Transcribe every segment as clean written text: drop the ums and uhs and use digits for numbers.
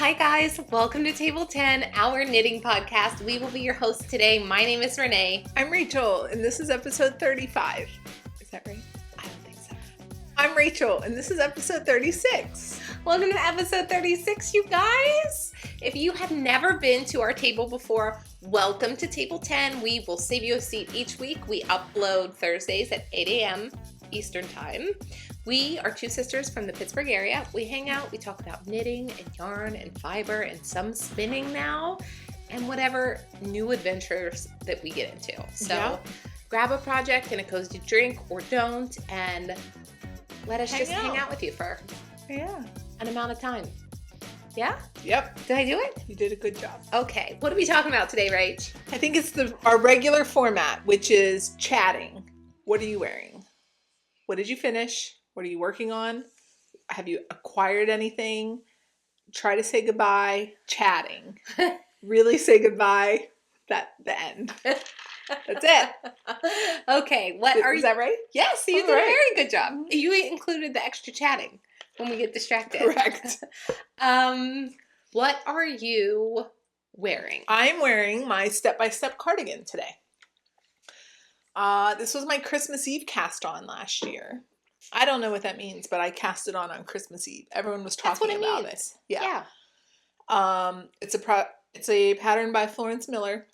Hi guys, welcome to Table 10, our knitting podcast. We will be your hosts today. My name is Renee. I'm Rachel, and this is episode 35. Is that right? I don't think so. I'm Rachel, and this is episode 36. Welcome to episode 36, you guys. If you have never been to our table before, welcome to Table 10. We will save you a seat each week. We upload Thursdays at 8 a.m. Eastern Time. We are two sisters from the Pittsburgh area. We hang out, we talk about knitting and yarn and fiber and some spinning now and whatever new adventures that we get into. So grab a project and a cozy drink or don't and let us hang out with you for an amount of time. Yeah? Yep. Did I do it? You did a good job. Okay. What are we talking about today, Rach? I think it's our regular format, which is chatting. What are you wearing? What did you finish? What are you working on? Have you acquired anything? Try to say goodbye. Chatting. Really say goodbye. The end. That's it. Okay. Is that right? Yes, you did a very good job. You included the extra chatting when we get distracted. Correct. What are you wearing? I'm wearing my step-by-step cardigan today. This was my Christmas Eve cast on last year. I don't know what that means, but I cast it on Christmas Eve. Everyone was talking about it. Yeah. It's a pattern by Florence Miller.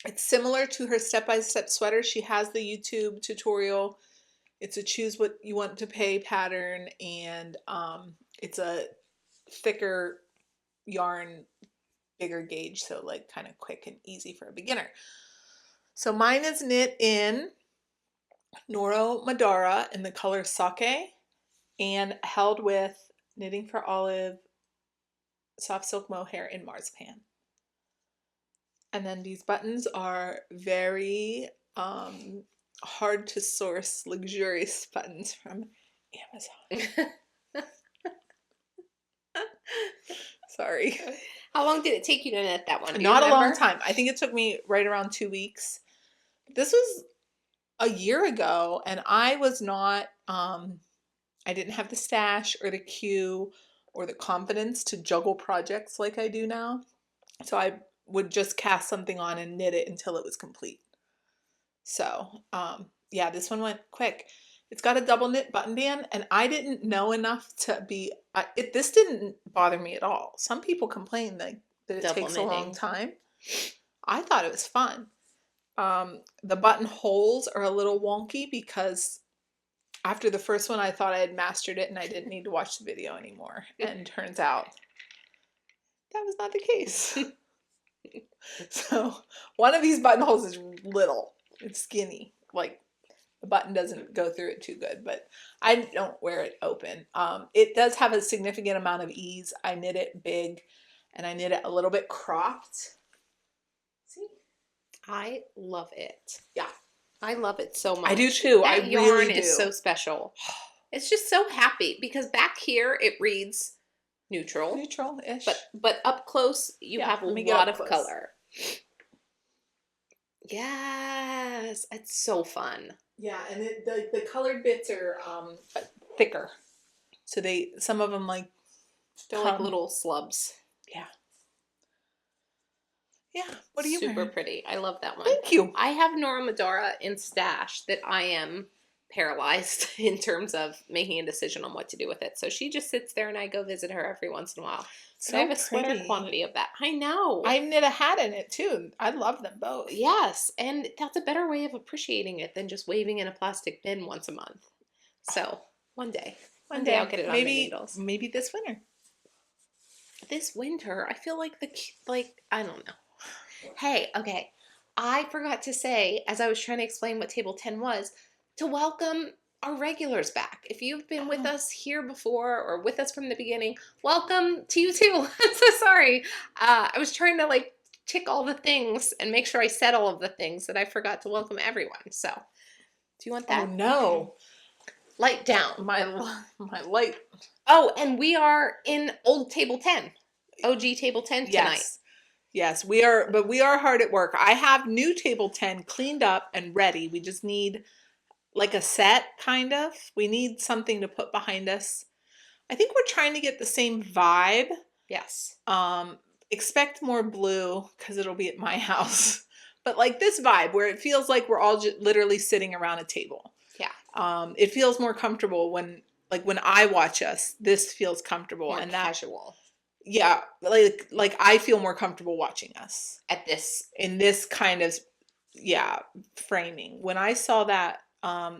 It's similar to her step-by-step sweater. She has the YouTube tutorial. It's a choose what you want to pay pattern, and it's a thicker yarn, bigger gauge, so like kind of quick and easy for a beginner. So mine is knit in Noro Madara in the color Sake and held with Knitting for Olive soft silk mohair in marzipan. And then these buttons are very hard to source, luxurious buttons from Amazon. Sorry. How long did it take you to knit that one? Not a long time. I think it took me right around 2 weeks. This was a year ago, and I was not, I didn't have the stash or the queue or the confidence to juggle projects like I do now. So I would just cast something on and knit it until it was complete. So, yeah, this one went quick. It's got a double knit button band, and I didn't know enough to be, this didn't bother me at all. Some people complain that it takes a long time. I thought it was fun. The button holes are a little wonky because after the first one, I thought I had mastered it and I didn't need to watch the video anymore. And turns out that was not the case. So one of these buttonholes is little. It's skinny. Like the button doesn't go through it too good, but I don't wear it open. It does have a significant amount of ease. I knit it big and I knit it a little bit cropped. See? I love it. Yeah. I love it so much. I do too. That I yarn really do. is so special. It's just so happy because back here it reads neutral. Neutral-ish. But up close you have a lot of color. Yes. It's so fun. Yeah, and the colored bits are thicker. So some of them like they're like little slubs. Yeah. Yeah. What are you wearing? Super pretty. I love that one. Thank you. I have Nora Madara in stash that I am paralyzed in terms of making a decision on what to do with it. So she just sits there and I go visit her every once in a while. So I have a sweater quantity of that. I know. I knit a hat in it too. I love them both. Yes. And that's a better way of appreciating it than just waving in a plastic bin once a month. So one day I'll get it on the needles. Maybe this winter. This winter, I feel like I don't know. Hey, okay. I forgot to say, as I was trying to explain what Table 10 was, to welcome our regulars back. If you've been with us here before or with us from the beginning, welcome to you too. I'm so sorry. I was trying to tick all the things and make sure I said all of the things that I forgot to welcome everyone. So, do you want that? Oh, no. Light down. My light. Oh, and we are in old Table 10. OG Table 10 tonight. Yes, we are, but we are hard at work. I have new Table 10 cleaned up and ready. We just need like a set, kind of. We need something to put behind us. I think we're trying to get the same vibe Yes. Expect more blue because it'll be at my house. But like this vibe where it feels like we're all just literally sitting around a table. Yeah. It feels more comfortable when I watch us, this feels comfortable More and casual. Yeah, like I feel more comfortable watching us At this. in this kind of framing. When I saw that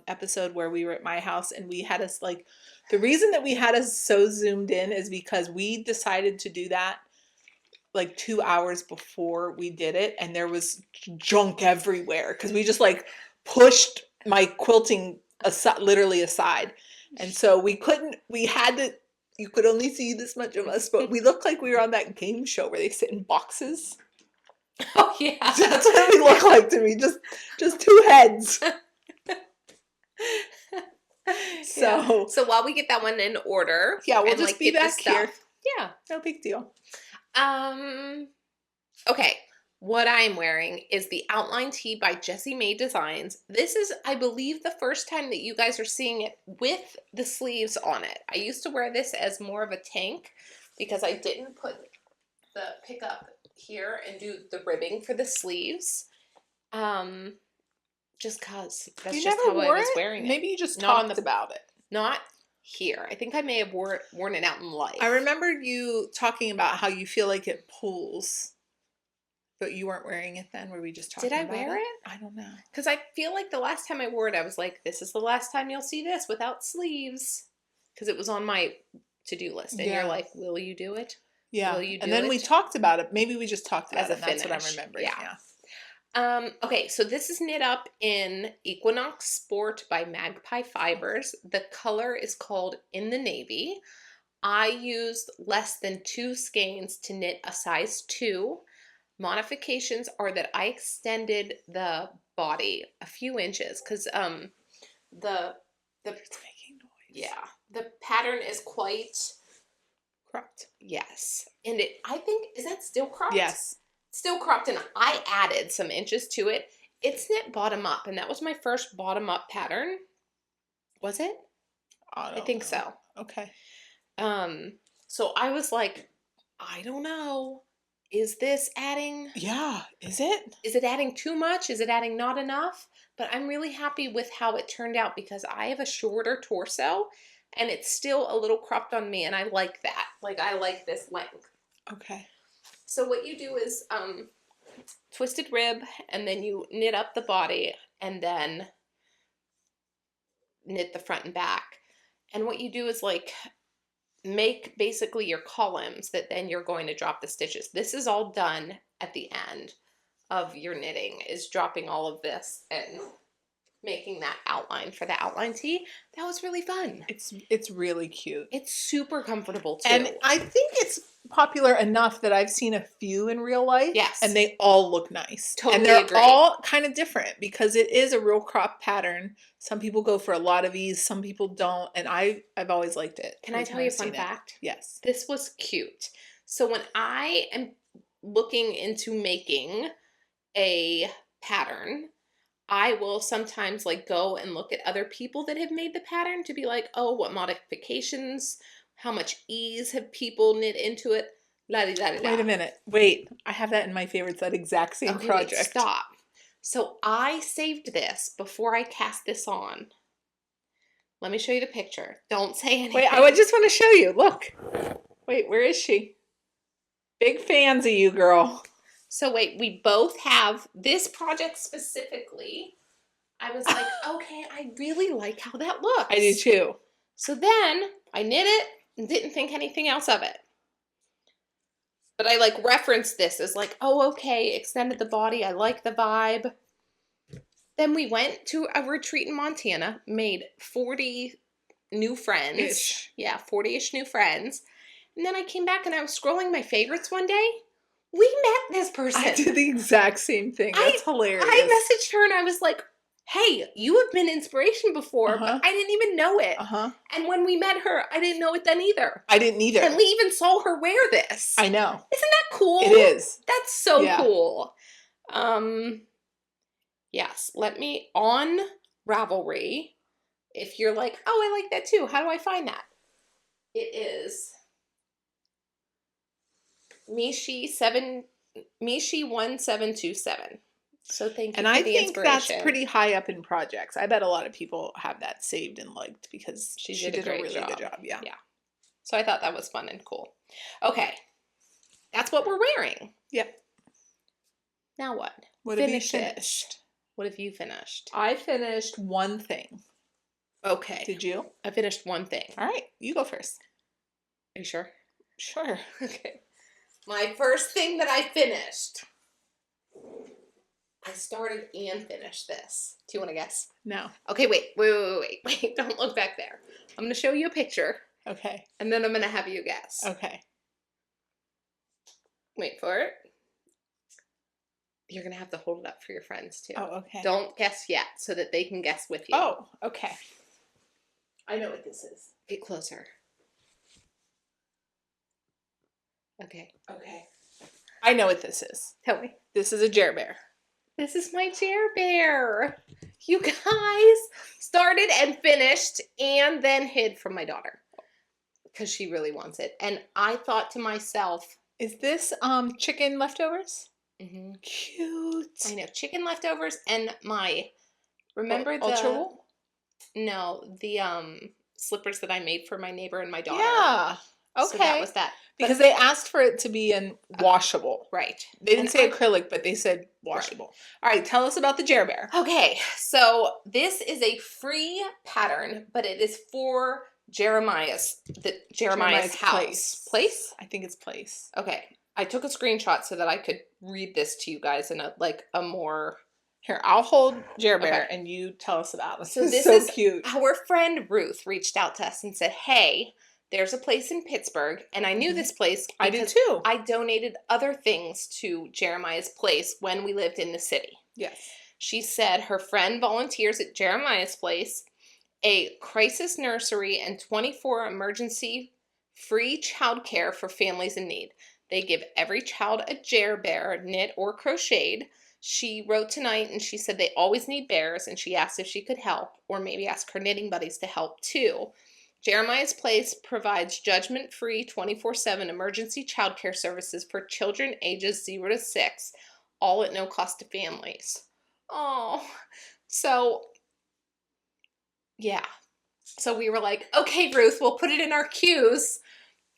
episode where we were at my house and we had us like the reason that we had us so zoomed in is because we decided to do that like 2 hours before we did it, and there was junk everywhere because we just like pushed my quilting literally aside, and so we had to. You could only see this much of us, but we looked like we were on that game show where they sit in boxes. Oh yeah, that's what we look like to me. Just two heads. So while we get that one in order, we'll just be back here. Yeah, no big deal. Okay, what I'm wearing is the outline tee by Jessie Maed Designs. This is, I believe, the first time that you guys are seeing it with the sleeves on it. I used to wear this as more of a tank because I didn't pick up here and do the ribbing for the sleeves. Just cause that's just how I was wearing it. Maybe you just talked about it. Not here. I think I may have worn it out in life. I remember you talking about how you feel like it pulls, but you weren't wearing it then. Were we just talking about it? Did I wear it? I don't know. Because I feel like the last time I wore it, I was like, this is the last time you'll see this without sleeves. Because it was on my to-do list. And you're like, will you do it? Yeah. Will you do and then it? we talked about it. Maybe we just talked about As it. a That's finish. what I'm remembering. Yeah. Okay, so this is knit up in Equinox Sport by Magpie Fibers. The color is called In the Navy. I used less than 2 skeins to knit a size 2. Modifications are that I extended the body a few inches because the It's making noise. Yeah, the pattern is quite cropped. Yes, and I think, is that still cropped? Yes. Still cropped, and I added some inches to it. It's knit bottom up, and that was my first bottom up pattern. Was it? I think so. Okay. So I was like, I don't know. Is this adding? Yeah. Is it? Is it adding too much? Is it adding not enough? But I'm really happy with how it turned out because I have a shorter torso, and it's still a little cropped on me, and I like that. Like, I like this length. Okay. So what you do is twisted rib, and then you knit up the body, and then knit the front and back. And what you do is like make basically your columns that then you're going to drop the stitches. This is all done at the end of your knitting, is dropping all of this and making that outline for the outline tee. That was really fun. It's really cute. It's super comfortable too. And I think it's popular enough that I've seen a few in real life. Yes. And they all look nice. Totally and they're agree. all kind of different because it is a real crop pattern. Some people go for a lot of ease, some people don't, and I've always liked it. Can I tell you a fun fact? Yes. This was cute. So when I am looking into making a pattern, I will sometimes like go and look at other people that have made the pattern to be like, oh, what modifications, how much ease have people knit into it? Wait a minute. Wait, I have that in my favorites, that exact same project. Wait, stop. So I saved this before I cast this on. Let me show you the picture. Don't say anything. Wait, I just want to show you. Look. Wait, where is she? Big fans of you, girl. So wait, we both have this project specifically. I was like, okay, I really like how that looks. I do too. So then I knit it and didn't think anything else of it. But I like referenced this as like, oh, okay, extended the body. I like the vibe. Then we went to a retreat in Montana, made 40 new friends. Ish. Yeah, 40-ish new friends. And then I came back and I was scrolling my favorites one day. We met this person. I did the exact same thing. That's hilarious. I messaged her and I was like, hey, you have been inspiration before, but I didn't even know it. And when we met her, I didn't know it then either. I didn't either. And we even saw her wear this. I know. Isn't that cool? It is. That's so cool. Yes, let me, on Ravelry, if you're like, oh, I like that too, how do I find that? It is Mishi1727. So thank you And for I the think inspiration. that's pretty high up in projects. I bet a lot of people have that saved and liked because She she did a great really good job. Yeah. Yeah. So I thought that was fun and cool. Okay. That's what we're wearing. Yep. Now what? What have you Finish it. finished? What have you finished? I finished one thing. Okay. Did you? I finished one thing. All right. You go first. Are you sure? Sure. Okay. My first thing that I finished. I started and finished this. Do you want to guess? No. Okay, wait. Don't look back there. I'm going to show you a picture. Okay. And then I'm going to have you guess. Okay. Wait for it. You're going to have to hold it up for your friends, too. Oh, okay. Don't guess yet so that they can guess with you. Oh, okay. I know what this is. Get closer. Okay. Okay. I know what this is. Tell me. This is a JereBear. This is my JereBear. You guys started and finished and then hid from my daughter because she really wants it. And I thought to myself, is this chicken leftovers? Mm-hmm. Cute. I know, chicken leftovers and my, remember the Ultra wool? No, the slippers that I made for my neighbor and my daughter. Yeah. Okay. So that was that. Because they asked for it to be in washable. Right. They didn't say acrylic, but they said washable. Right. All right, tell us about the JereBear. Okay, so this is a free pattern, but it is for Jeremiah's house. Place? I think it's place. Okay. I took a screenshot so that I could read this to you guys in a more... Here, I'll hold JereBear and you tell us about it. So this is so cute. Our friend Ruth reached out to us and said, hey, there's a place in Pittsburgh, and I knew this place I did too. I donated other things to Jeremiah's place when we lived in the city. Yes. She said her friend volunteers at Jeremiah's place, a crisis nursery, and 24 emergency free childcare for families in need. They give every child a JereBear, knit or crocheted. She wrote tonight and she said they always need bears, and she asked if she could help or maybe ask her knitting buddies to help too. Jeremiah's Place provides judgment-free 24/7 emergency childcare services for children ages 0 to 6, all at no cost to families. Oh, so yeah. So we were like, okay, Ruth, we'll put it in our queues.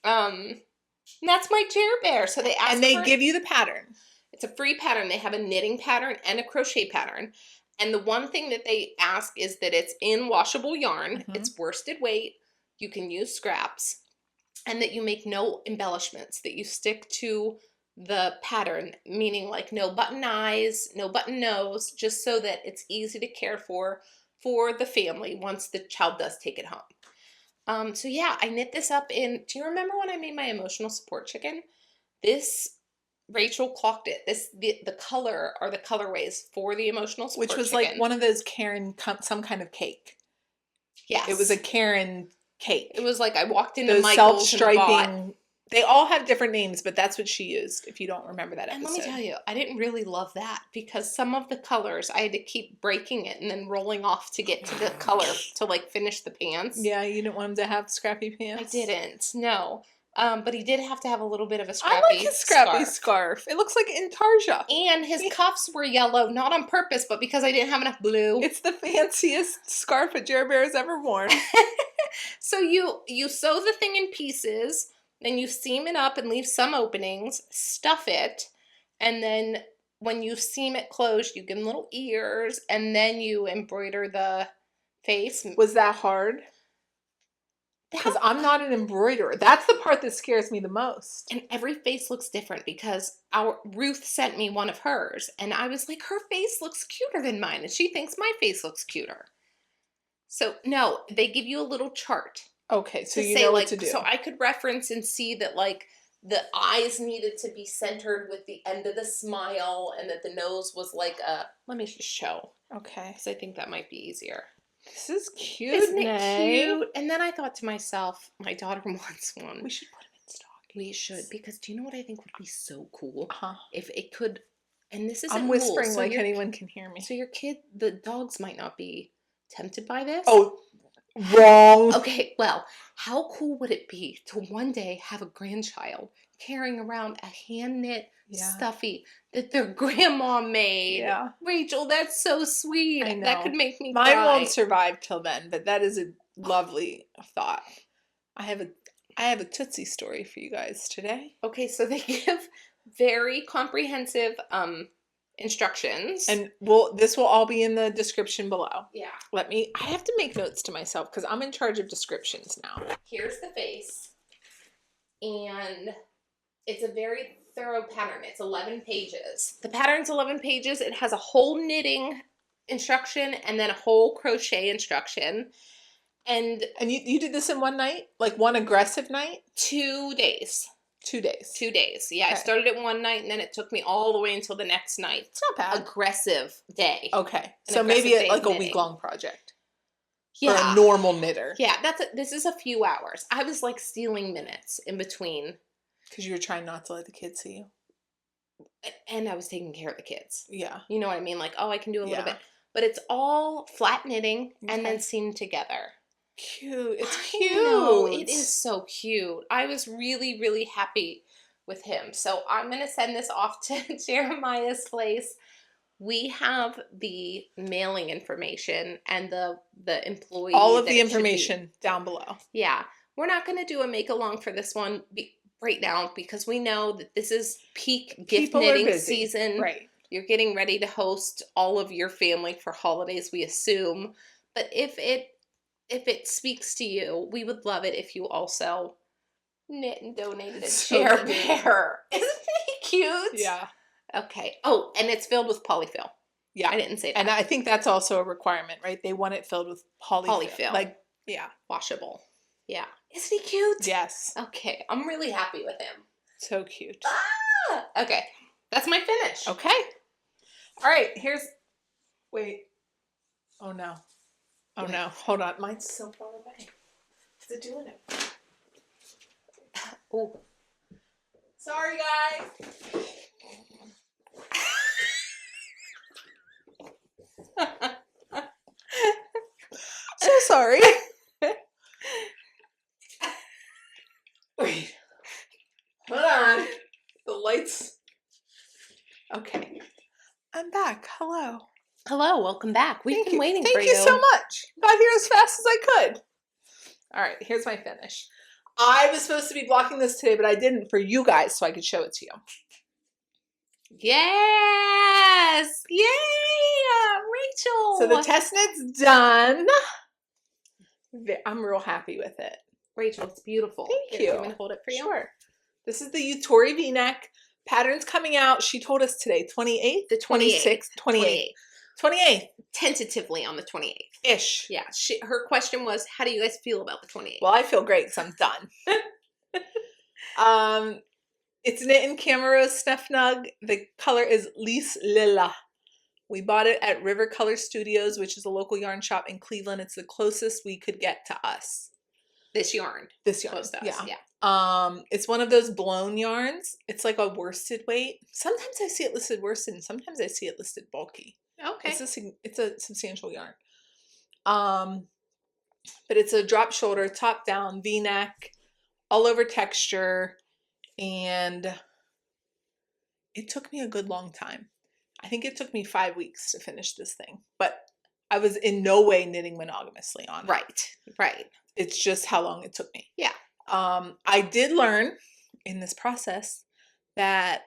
That's my JereBear. So they asked and they give you the pattern. It's a free pattern. They have a knitting pattern and a crochet pattern. And the one thing that they ask is that it's in washable yarn. Mm-hmm. It's worsted weight. You can use scraps. And that you make no embellishments. That you stick to the pattern. Meaning like no button eyes, no button nose. Just so that it's easy to care for the family once the child does take it home. So yeah, I knit this up in... Do you remember when I made my emotional support chicken? This... Rachel clocked it. The color or the colorways for the emotional support which was chicken. like one of those Karen, some kind of cake. Yes. It was a Karen cake. It was like I walked into those Michael's self-striping. They all have different names, but that's what she used, if you don't remember that episode. And let me tell you, I didn't really love that because some of the colors, I had to keep breaking it and then rolling off to get to the color to like finish the pants. Yeah, you didn't want him to have scrappy pants? I didn't, no. But he did have to have a little bit of a scrappy I like his scrappy scarf. It looks like Intarsia. And his cuffs were yellow, not on purpose, but because I didn't have enough blue. It's the fanciest scarf a JereBear has ever worn. So you sew the thing in pieces, then you seam it up and leave some openings, stuff it, and then when you seam it closed, you give them little ears, and then you embroider the face. Was that hard? Because I'm not an embroiderer. That's the part that scares me the most. And every face looks different because Ruth sent me one of hers. And I was like, her face looks cuter than mine. And she thinks my face looks cuter. So, no, they give you a little chart. Okay, so you know what to do. So I could reference and see that, like, the eyes needed to be centered with the end of the smile. And that the nose was like a... Let me just show. Okay. Because I think that might be easier. This is cute, Isn't it Renee? cute? And then I thought to myself, my daughter wants one. We should put them in stock. We should, because do you know what I think would be so cool? Uh-huh. If it could, and this isn't I'm whispering wool, so like anyone can hear me. So your kid, the dogs might not be tempted by this. Oh, wrong. Okay, well, how cool would it be to one day have a grandchild carrying around a hand knit Yeah. stuffy that their grandma made. Yeah. Rachel, that's so sweet. I know. That could make me Mine cry. won't survive till then, but that is a lovely thought. I have a Tootsie story for you guys today. Okay, so they give very comprehensive instructions. And this will all be in the description below. Yeah. I have to make notes to myself because I'm in charge of descriptions now. Here's the face. And it's a very thorough pattern. It's 11 pages. The pattern's 11 pages. It has a whole knitting instruction and then a whole crochet instruction. And you did this in one night? Like one aggressive night? 2 days. 2 days. 2 days. Yeah, okay. I started it one night and then it took me all the way until the next night. It's not bad. Aggressive day. Okay. So maybe like a week-long project. Yeah. For a normal knitter. Yeah, this is a few hours. I was like stealing minutes in between. Because you were trying not to let the kids see you. And I was taking care of the kids. Yeah. You know what I mean? Like, oh, I can do a little bit. But it's all flat knitting and then Okay. seamed together. Cute. It's cute. No, it is so cute. I was really, really happy with him. So I'm going to send this off to Jeremiah's place. We have the mailing information and the employee. All of the information down below. Yeah. We're not going to do a make along for this one right now because we know that this is peak gift knitting season. Right. You're getting ready to host all of your family for holidays, we assume. But if it speaks to you, we would love it if you also knit and donated a JereBear. Isn't he cute? Yeah. Okay. Oh, and it's filled with polyfill. Yeah. I didn't say that. And I think that's also a requirement, right? They want it filled with polyfill. Like, yeah. Washable. Yeah. Isn't he cute? Yes. Okay. I'm really happy with him. So cute. Ah! Okay. That's my finish. Okay. All right. Wait. Oh, no. Oh, no. Hold on. Mine's so far away. Is it doing it? Oh. Sorry, guys. So sorry. Wait. Hold on. The lights. Okay. I'm back. Hello. Hello. Welcome back. We've been waiting for you. Thank you so much. Got here as fast as I could. All right. Here's my finish. I was supposed to be blocking this today, but I didn't for you guys so I could show it to you. Yes! Yay! Rachel! So the test knit's done. I'm real happy with it. Rachel, it's beautiful. Thank you. I'm going to hold it for you. Sure. This is the Yutori Vneck. Pattern's coming out. She told us today, 28th? The 28th. 28th. Tentatively on the 28th. Ish. Yeah. Her question was, how do you guys feel about the 28th? Well, I feel great because I'm done. It's knit in Camaros Snefnug. The color is Lys Lila. We bought it at River Color Studios, which is a local yarn shop in Cleveland. It's the closest we could get to us. This yarn. Close to us, yeah. It's one of those blown yarns. It's like a worsted weight. Sometimes I see it listed worsted, and sometimes I see it listed bulky. Okay. It's a substantial yarn. But it's a drop shoulder, top down, V-neck, all over texture, and it took me a good long time. I think it took me 5 weeks to finish this thing, but I was in no way knitting monogamously on it. Right. It's just how long it took me. Yeah. I did learn in this process that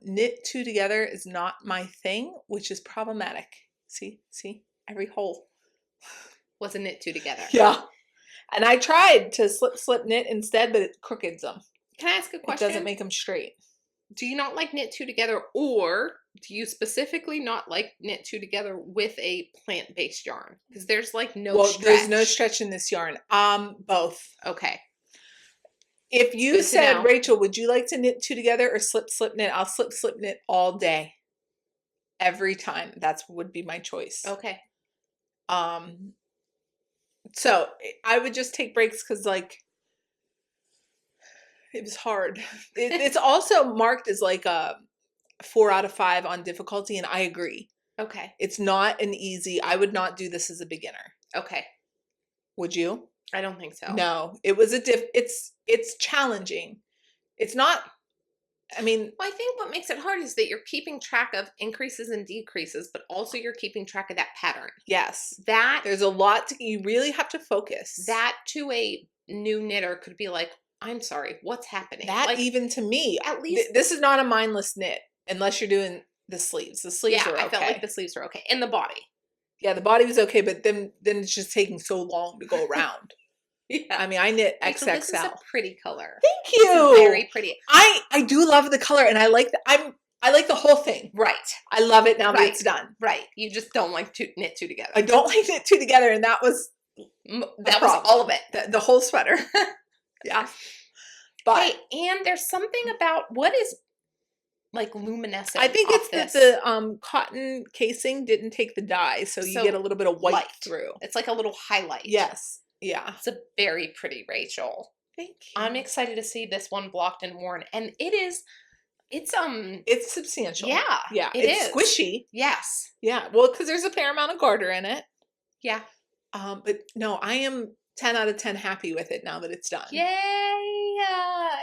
knit two together is not my thing, which is problematic. See, every hole was a knit two together. Yeah. And I tried to slip knit instead, but it crookeds them. Can I ask a question? It doesn't make them straight. Do you not like knit two together, or do you specifically not like knit two together with a plant-based yarn? Because there's like no stretch. There's no stretch in this yarn. Both. Okay. If you said, Rachel, would you like to knit two together or slip knit? I'll slip knit all day. Every time. That would be my choice. Okay. So I would just take breaks because like it was hard. It's also marked as like a 4 out of 5 on difficulty, and I agree. Okay. It's not an easy. I would not do this as a beginner. Okay. Would you? I don't think so. No, it was it's challenging. It's not I mean, Well, I think what makes it hard is that you're keeping track of increases and decreases, but also you're keeping track of that pattern. yes, That there's a lot you really have to focus. that to a new knitter could be like, I'm sorry, what's happening? That like, even to me, at least this is not a mindless knit unless you're doing the sleeves. The sleeves yeah, are okay. I felt like the sleeves were okay. And the body. Yeah, the body was okay, but then it's just taking so long to go around. Yeah. I mean, I knit Wait, XXL. so this is a pretty color. Thank you. This is very pretty. I do love the color, and I like I like the whole thing. Right. I love it now that Right. it's done. Right. You just don't like to knit two together. I don't like knit two together, and that was all of it. The whole sweater. Yeah. But hey, and there's something about what is like luminescent. I think it's this. that the cotton casing didn't take the dye, so you get a little bit of white light through. It's like a little highlight. Yes. Yeah. It's a very pretty Rachel. Thank you. I'm excited to see this one blocked and worn. And it's substantial. Yeah. Yeah. It's squishy. Yes. Yeah. Well, because there's a fair amount of garter in it. Yeah. But no, I am 10 out of 10 happy with it now that it's done. Yay!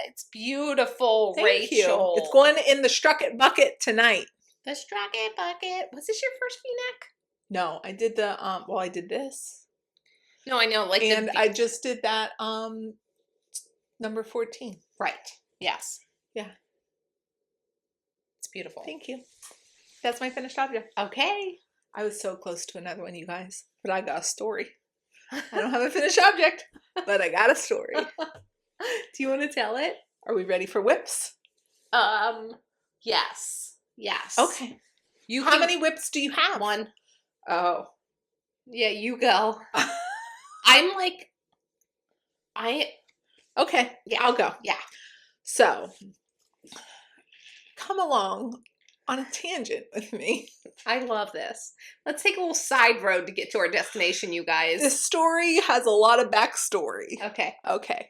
It's beautiful, Thank Rachel. you. It's going in the Strucket bucket tonight. The Strucket bucket. Was this your first V-neck? No, I did the I did this. No, I know. Like, and I just did that number 14. Right. Yes. Yeah. It's beautiful. Thank you. That's my finished object. Okay. I was so close to another one, you guys, but I got a story. I don't have a finished object, but I got a story. Do you want to tell it? Are we ready for whips? Yes. Yes. Okay. How many whips do you have? One. Oh. Yeah, you go. Okay. Yeah, I'll go. Yeah. So, come along on a tangent with me. I love this. Let's take a little side road to get to our destination, you guys. This story has a lot of backstory. Okay. Okay.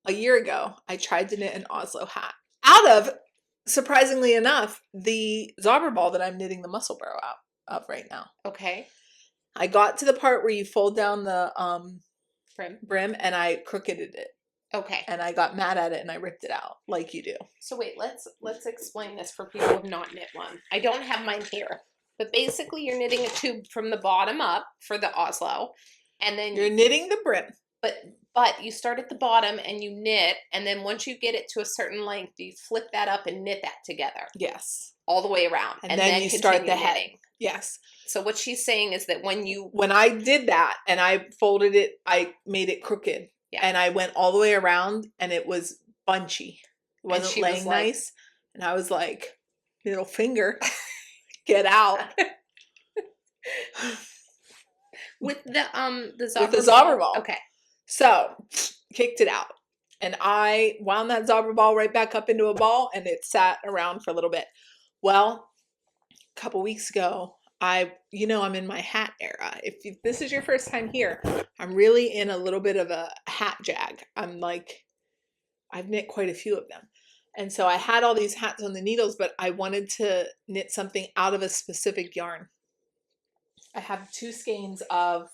A year ago, I tried to knit an Oslo hat out of, surprisingly enough, the Zauberball that I'm knitting the Musselburgh out of right now. Okay. I got to the part where you fold down the brim and I crookeded it. Okay. And I got mad at it and I ripped it out like you do. So wait, let's explain this for people who have not knit one. I don't have mine here. But basically you're knitting a tube from the bottom up for the Oslo. And then you're knitting the brim. But you start at the bottom and you knit, and then once you get it to a certain length, you flip that up and knit that together. Yes. All the way around. And then you start the head. Yes. So what she's saying is that when I did that and I folded it, I made it crooked. Yeah. And I went all the way around and it was bunchy. It wasn't laying nice. And I was like, middle finger, get out. With the Zauberball. Okay. So, kicked it out. And I wound that Zauberball right back up into a ball and it sat around for a little bit. Well, a couple weeks ago, I'm in my hat era. If this is your first time here, I'm really in a little bit of a hat jag. I've knit quite a few of them. And so I had all these hats on the needles, but I wanted to knit something out of a specific yarn. I have 2 skeins of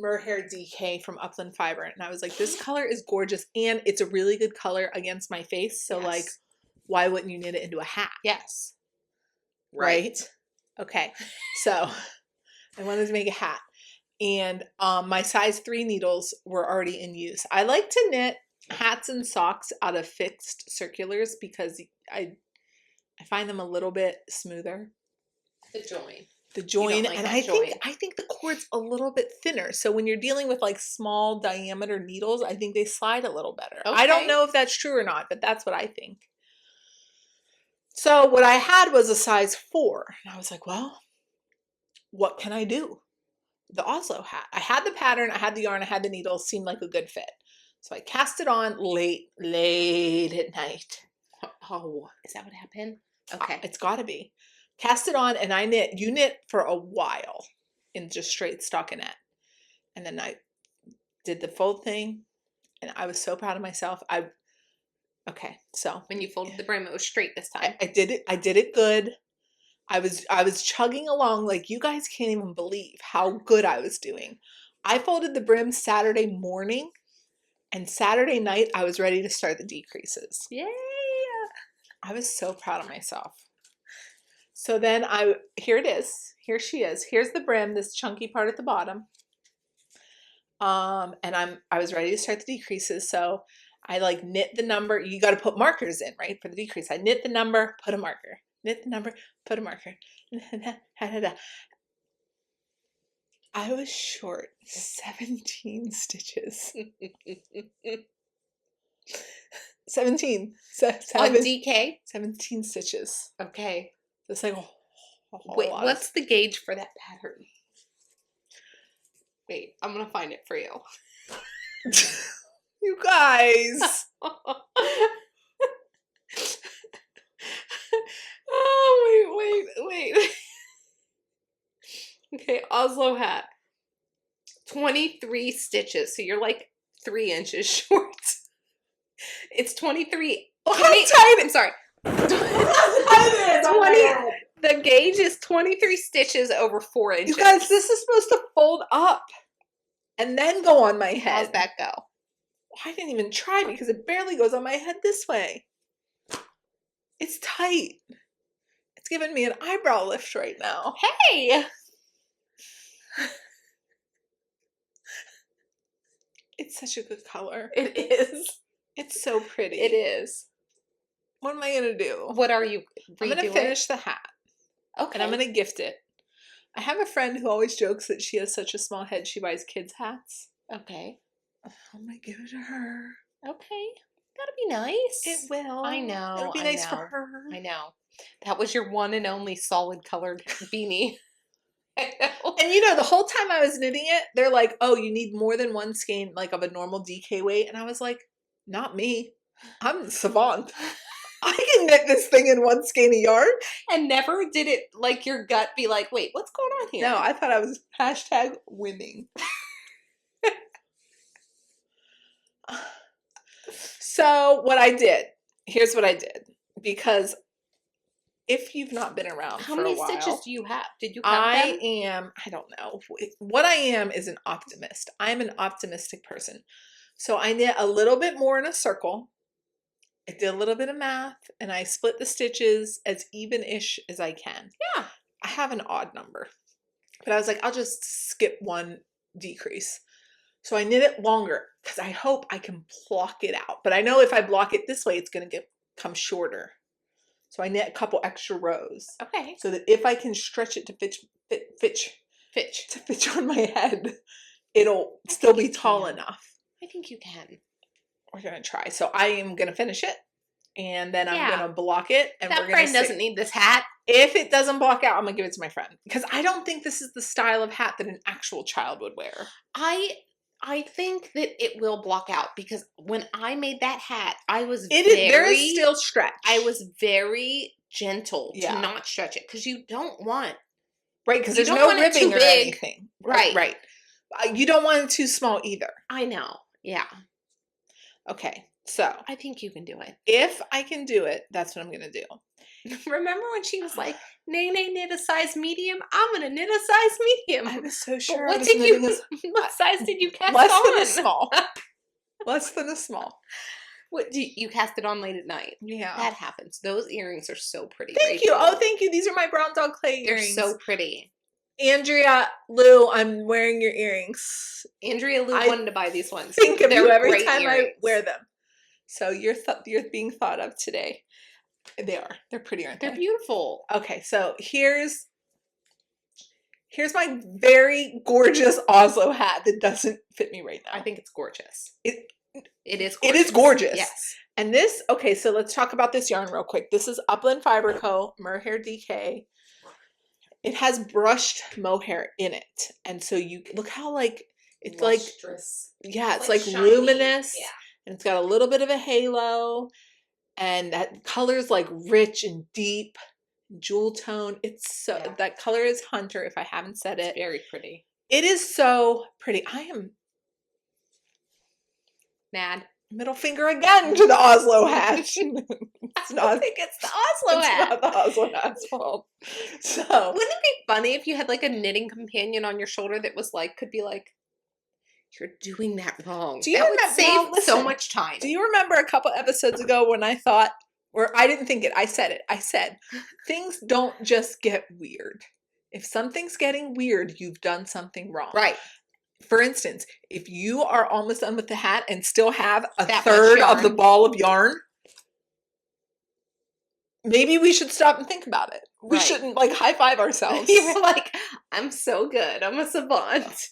Merhair DK from Upland Fiber. And I was like, this color is gorgeous. And it's a really good color against my face. So yes. Why wouldn't you knit it into a hat? Yes. Right? Okay. So I wanted to make a hat. And my size 3 needles were already in use. I like to knit hats and socks out of fixed circulars because I find them a little bit smoother. The join, and I think the cord's a little bit thinner. So when you're dealing with small diameter needles, I think they slide a little better. Okay. I don't know if that's true or not, but that's what I think. So what I had was a size 4, and I was like, well, what can I do? The Oslo hat. I had the pattern, I had the yarn, I had the needles, seemed like a good fit. So I cast it on late at night. Oh, is that what happened? Okay. It's got to be. Cast it on and I knit. You knit for a while in just straight stockinette. And then I did the fold thing and I was so proud of myself. Okay, so. When you folded the brim, it was straight this time. I did it good. I was chugging along like you guys can't even believe how good I was doing. I folded the brim Saturday morning and Saturday night I was ready to start the decreases. Yay! I was so proud of myself. So then here it is. Here she is. Here's the brim, this chunky part at the bottom. And I was ready to start the decreases. So I like knit the number. You got to put markers in, right? For the decrease. I knit the number, put a marker. Knit the number, put a marker. I was short 17 stitches. 17. On DK? 17 stitches. Okay. It's like wait, what's the gauge for that pattern? Wait, I'm going to find it for you. You guys. Oh, wait. Okay, Oslo hat. 23 stitches. So you're like 3 inches short. It's 23. Look how tight. I'm sorry. 20, the gauge is 23 stitches over 4 inches. You guys, this is supposed to fold up and then go on my head. How's that go? I didn't even try because it barely goes on my head this way. It's tight. It's giving me an eyebrow lift right now. Hey! It's such a good color. It is. It's so pretty. It is. What am I going to do? What are you I'm going to finish the hat. Okay. And I'm going to gift it. I have a friend who always jokes that she has such a small head she buys kids' hats. Okay. I'm going to give it to her. Okay. That'll be nice. It will. I know. It'll be nice for her. I know. That was your one and only solid colored beanie. I know. And you know, the whole time I was knitting it, they're like, oh, you need more than one skein, like of a normal DK weight. And I was like, not me. I'm the savant. I can knit this thing in one skein a yard. And never did it like your gut be like, wait, what's going on here? No, I thought I was #winning. So what I did, here's what I did. Because if you've not been around how for a while. How many stitches do you have? Did you count them? I don't know. What I am is an optimist. I'm an optimistic person. So I knit a little bit more in a circle. I did a little bit of math and I split the stitches as even-ish as I can. Yeah. I have an odd number. But I was like, I'll just skip one decrease. So I knit it longer because I hope I can block it out. But I know if I block it this way, it's going to come shorter. So I knit a couple extra rows. Okay. So that if I can stretch it to fit on my head, it'll still be tall enough. I think you can. We're going to try. So I am going to finish it. And then I'm going to block it. And that friend doesn't need this hat. If it doesn't block out, I'm going to give it to my friend. Because I don't think this is the style of hat that an actual child would wear. I think that it will block out because when I made that hat, I was there is still stretch. I was very gentle to not stretch it because you don't want. Right, because there's no ribbing or anything. Right. Right. You don't want it too small either. I know. Yeah. Okay. So. I think you can do it. If I can do it, that's what I'm going to do. Remember when she was like, Nene knit a size medium? I'm going to knit a size medium. I was so sure. What size did you cast less on? Less than a small. Less than a small. What you cast it on late at night? Yeah. That happens. Those earrings are so pretty. Thank you. Oh, thank you. These are my brown dog clay earrings. They're so pretty. Andrea, Lou, I'm wearing your earrings. Andrea Lou wanted to buy these ones. Think of you every time I wear them. So you're being thought of today. They are. They're pretty, aren't they? They're beautiful. Okay, so here's my very gorgeous Oslo hat that doesn't fit me right now. I think it's gorgeous. It is gorgeous. It is gorgeous. Yes. And this, okay, so let's talk about this yarn real quick. This is Upland Fiber Co. Mohair DK. It has brushed mohair in it. And so you look how it's lustrous. It's like luminous. Yeah. And it's got a little bit of a halo. And that color is like rich and deep, jewel tone. It's so, that color is Hunter, if I haven't said it. It's very pretty. It is so pretty. I am mad. Middle finger again to the Oslo hat. I don't think it's the Oslo hat. It's not the Oslo hat's fault. So wouldn't it be funny if you had like a knitting companion on your shoulder that was like, could be like, you're doing that wrong. Do you that would save so much time. Do you remember a couple episodes ago when I thought Or I didn't think it. I said it. I said, things don't just get weird. If something's getting weird, you've done something wrong. Right. For instance, if you are almost done with the hat and still have a That third much of the yarn. ball of yarn, maybe we should stop and think about it. We Right. shouldn't like high five ourselves. You're like, I'm so good. I'm a savant.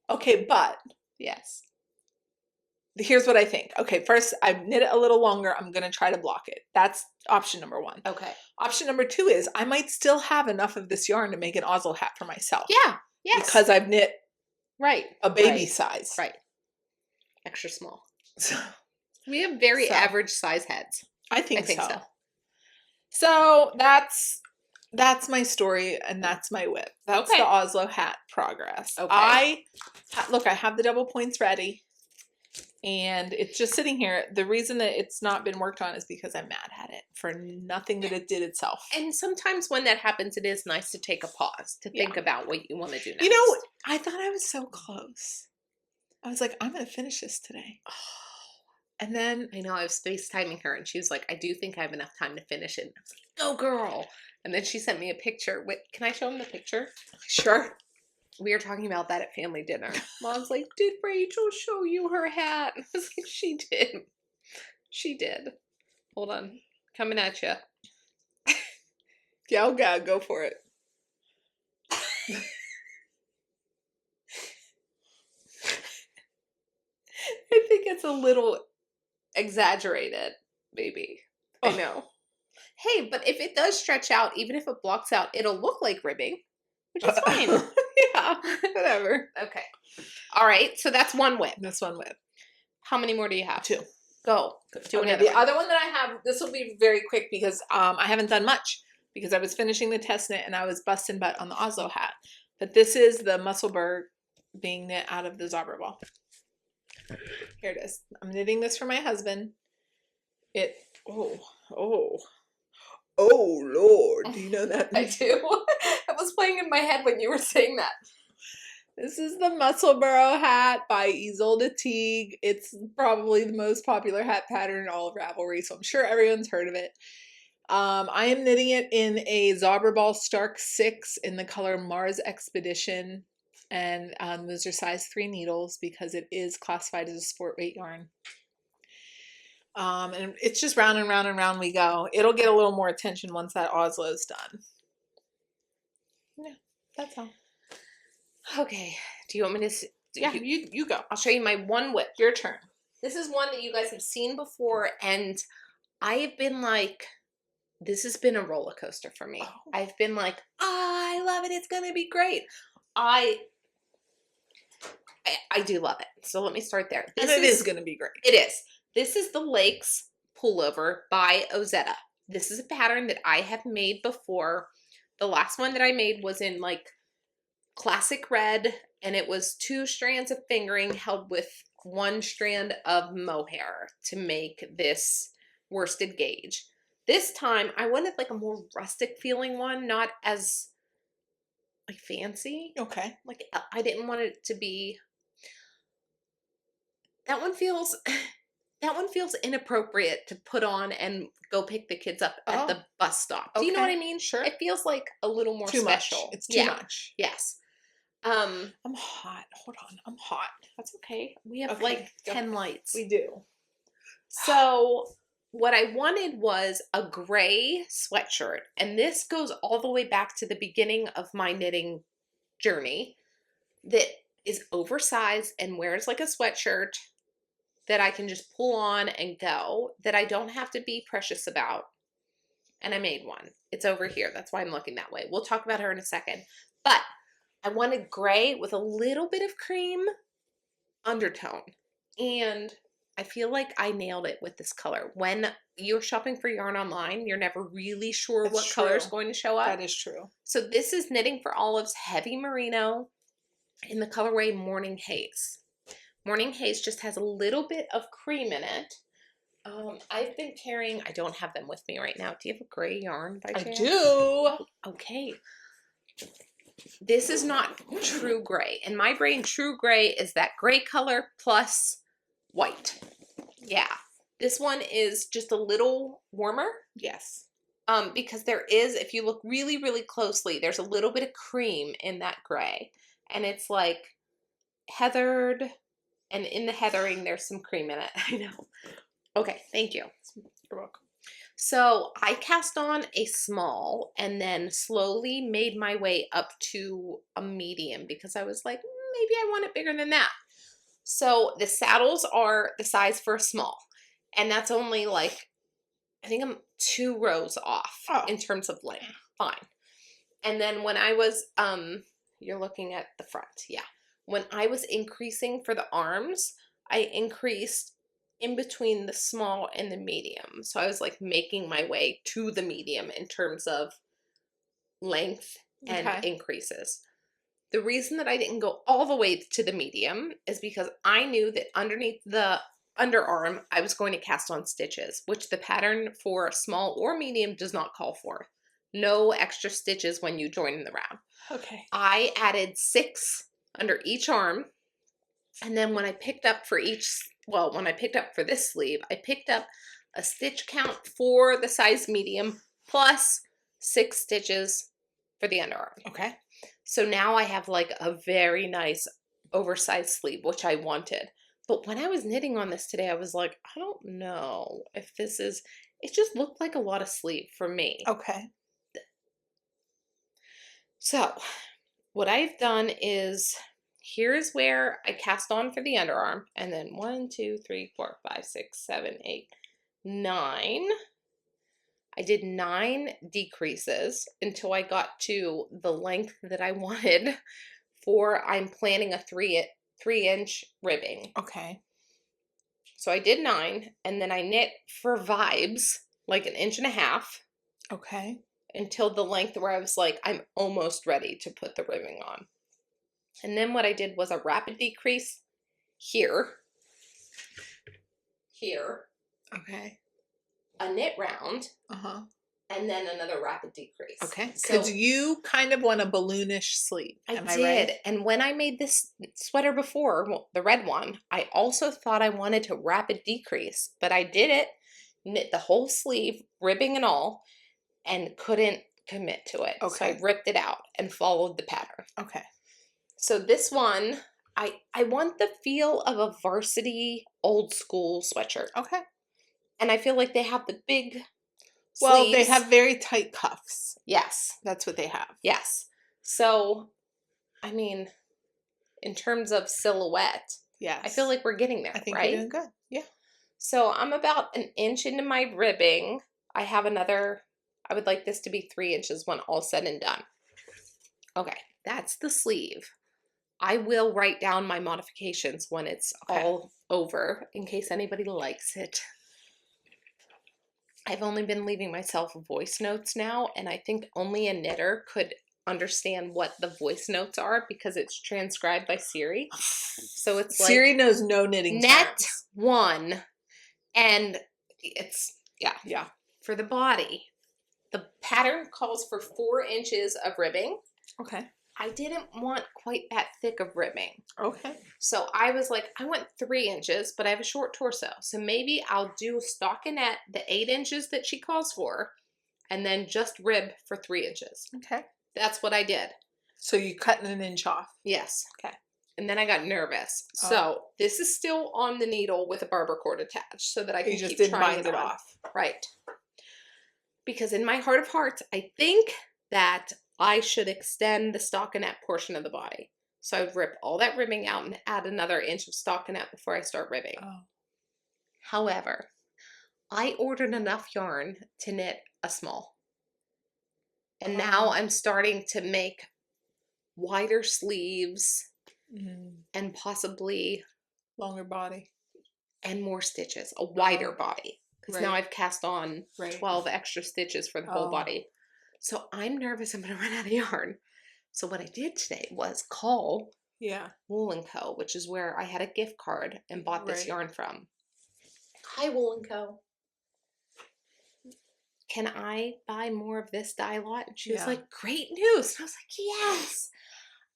Okay, but Yes. here's what I think. Okay, first I've knit it a little longer. I'm going to try to block it. That's option number 1. Okay. Option number 2 is I might still have enough of this yarn to make an Oslo hat for myself. Yeah. Yes. Because I've knit right. a baby right. size. Right. Extra small. So, We have very average size heads. I think so. So that's my story and that's my whip. That's the Oslo hat progress. Okay. I have the double points ready and it's just sitting here. The reason that it's not been worked on is because I'm mad at it for nothing that it did itself. And sometimes when that happens, it is nice to take a pause to think about what you want to do next. You know, I thought I was so close. I was like, I'm going to finish this today. And then I know I was FaceTiming her and she was like, I do think I have enough time to finish it. And I was like, go girl. And then she sent me a picture. Wait, can I show him the picture? Sure. We were talking about that at family dinner. Mom's like, did Rachel show you her hat? I was like, she did. She did. Hold on. Coming at you. Yeah, go for it. I think it's a little exaggerated, maybe. I know. Hey, but if it does stretch out, even if it blocks out, it'll look like ribbing, which is fine. Yeah, whatever. Okay. All right. So that's one whip. That's one whip. How many more do you have? 2. Go. Do okay, another the one. other one that I have, this will be very quick because I haven't done much because I was finishing the test knit and I was busting butt on the Oslo hat. But this is the Musselburgh being knit out of the Zobber ball. Here it is. I'm knitting this for my husband. Oh Lord. Do you know that? I do. It was playing in my head when you were saying that. This is the Musselburgh hat by Isolde Teague. It's probably the most popular hat pattern in all of Ravelry, so I'm sure everyone's heard of it. I am knitting it in a Zauberball Stark 6 in the color Mars Expedition. And those are size 3 needles because it is classified as a sport weight yarn. And it's just round and round and round we go. It'll get a little more attention once that Oslo's done. Yeah, that's all. Okay. Do you want me to? Yeah, you go. I'll show you my one whip. Your turn. This is one that you guys have seen before, and I have been like, this has been a roller coaster for me. Oh. I've been like, I love it. It's going to be great. I do love it. So let me start there. And it is going to be great. It is. This is the Lakes Pullover by Ozetta. This is a pattern that I have made before. The last one that I made was in like classic red, and it was 2 strands of fingering held with 1 strand of mohair to make this worsted gauge. This time I wanted like a more rustic feeling one, not as like fancy. Okay. Like I didn't want it to be. That one feels inappropriate to put on and go pick the kids up at the bus stop. Do you know what I mean? Sure. It feels like a little more special. Much. It's too much. Yes. I'm hot. Hold on. I'm hot. That's okay. We have like 10 lights. We do. So what I wanted was a gray sweatshirt. And this goes all the way back to the beginning of my knitting journey, that is oversized and wears like a sweatshirt that I can just pull on and go, that I don't have to be precious about. And I made one. It's over here. That's why I'm looking that way. We'll talk about her in a second. But I wanted gray with a little bit of cream undertone. And I feel like I nailed it with this color. When you're shopping for yarn online, you're never really sure what color is going to show up. That is true. So this is Knitting for Olive's Heavy Merino in the colorway Morning Haze. Morning Haze just has a little bit of cream in it. I've been carrying, I don't have them with me right now. Do you have a gray yarn by chance? I do. Okay. This is not true gray. In my brain, true gray is that gray color plus white. Yeah. This one is just a little warmer. Yes. Because there is, if you look really, really closely, there's a little bit of cream in that gray. And it's like heathered, and in the heathering, there's some cream in it. I know. Okay, thank you. You're welcome. So I cast on a small and then slowly made my way up to a medium because I was like, maybe I want it bigger than that. So the saddles are the size for a small, and that's only like, I think I'm 2 rows off in terms of length. Fine. And then when I was, you're looking at the front. Yeah. When I was increasing for the arms, I increased in between the small and the medium. So I was like making my way to the medium in terms of length and increases. The reason that I didn't go all the way to the medium is because I knew that underneath the underarm, I was going to cast on stitches, which the pattern for small or medium does not call for. No extra stitches when you join in the round. Okay. I added 6 under each arm. And then when I picked up for when I picked up for this sleeve, I picked up a stitch count for the size medium plus 6 stitches for the underarm. Okay. So now I have like a very nice oversized sleeve, which I wanted. But when I was knitting on this today, I was like, I don't know if this is, it just looked like a lot of sleeve for me. Okay. So what I've done is, here's where I cast on for the underarm, and then 1, 2, 3, 4, 5, 6, 7, 8, 9. I did 9 decreases until I got to the length that I wanted for, I'm planning a 3-inch ribbing. Okay. So I did 9, and then I knit for vibes like 1.5 inches. Okay. Until the length where I was like, I'm almost ready to put the ribbing on. And then what I did was a rapid decrease here, Okay. a knit round, Uh-huh. and then another rapid decrease. Okay. Because So you kind of want a balloonish sleeve. Am I right? And when I made this sweater before, well, the red one, I also thought I wanted to rapid decrease, but I did it, knit the whole sleeve, ribbing and all, and couldn't commit to it. Okay. So I ripped it out and followed the pattern. Okay. So this one, I want the feel of a varsity old school sweatshirt. Okay. And I feel like they have the big Well, sleeves. they have very tight cuffs. Yes. That's what they have. Yes. So, I mean, in terms of silhouette, yes, I feel like we're getting there, I think right? you're doing good. Yeah. So I'm about 1 inch into my ribbing. I have another, I would like this to be 3 inches when all said and done. Okay, that's the sleeve. I will write down my modifications when it's all over in case anybody likes it. I've only been leaving myself voice notes now, and I think only a knitter could understand what the voice notes are because it's transcribed by Siri. So it's like Siri knows no knitting net terms. 1, and it's Yeah. for the body. The pattern calls for 4 inches of ribbing. Okay. I didn't want quite that thick of ribbing. Okay. So I was like, I want 3 inches, but I have a short torso. So maybe I'll do stockinette the 8 inches that she calls for, and then just rib for 3 inches. Okay. That's what I did. So you cut 1 inch off. Yes. Okay. And then I got nervous. Oh. So this is still on the needle with a barber cord attached so that I can You just keep didn't trying bind it on. off. Right. Because in my heart of hearts, I think that I should extend the stockinette portion of the body. So I would rip all that ribbing out and add another inch of stockinette before I start ribbing. Oh. However, I ordered enough yarn to knit a small. And now I'm starting to make wider sleeves and possibly longer body and more stitches, a wider body. Because now I've cast on 12 extra stitches for the whole body. So I'm nervous I'm going to run out of yarn. So what I did today was call Wool & Co., which is where I had a gift card and bought this yarn from. Hi, Wool & Co. Can I buy more of this dye lot? And she was like, great news. And I was like, yes.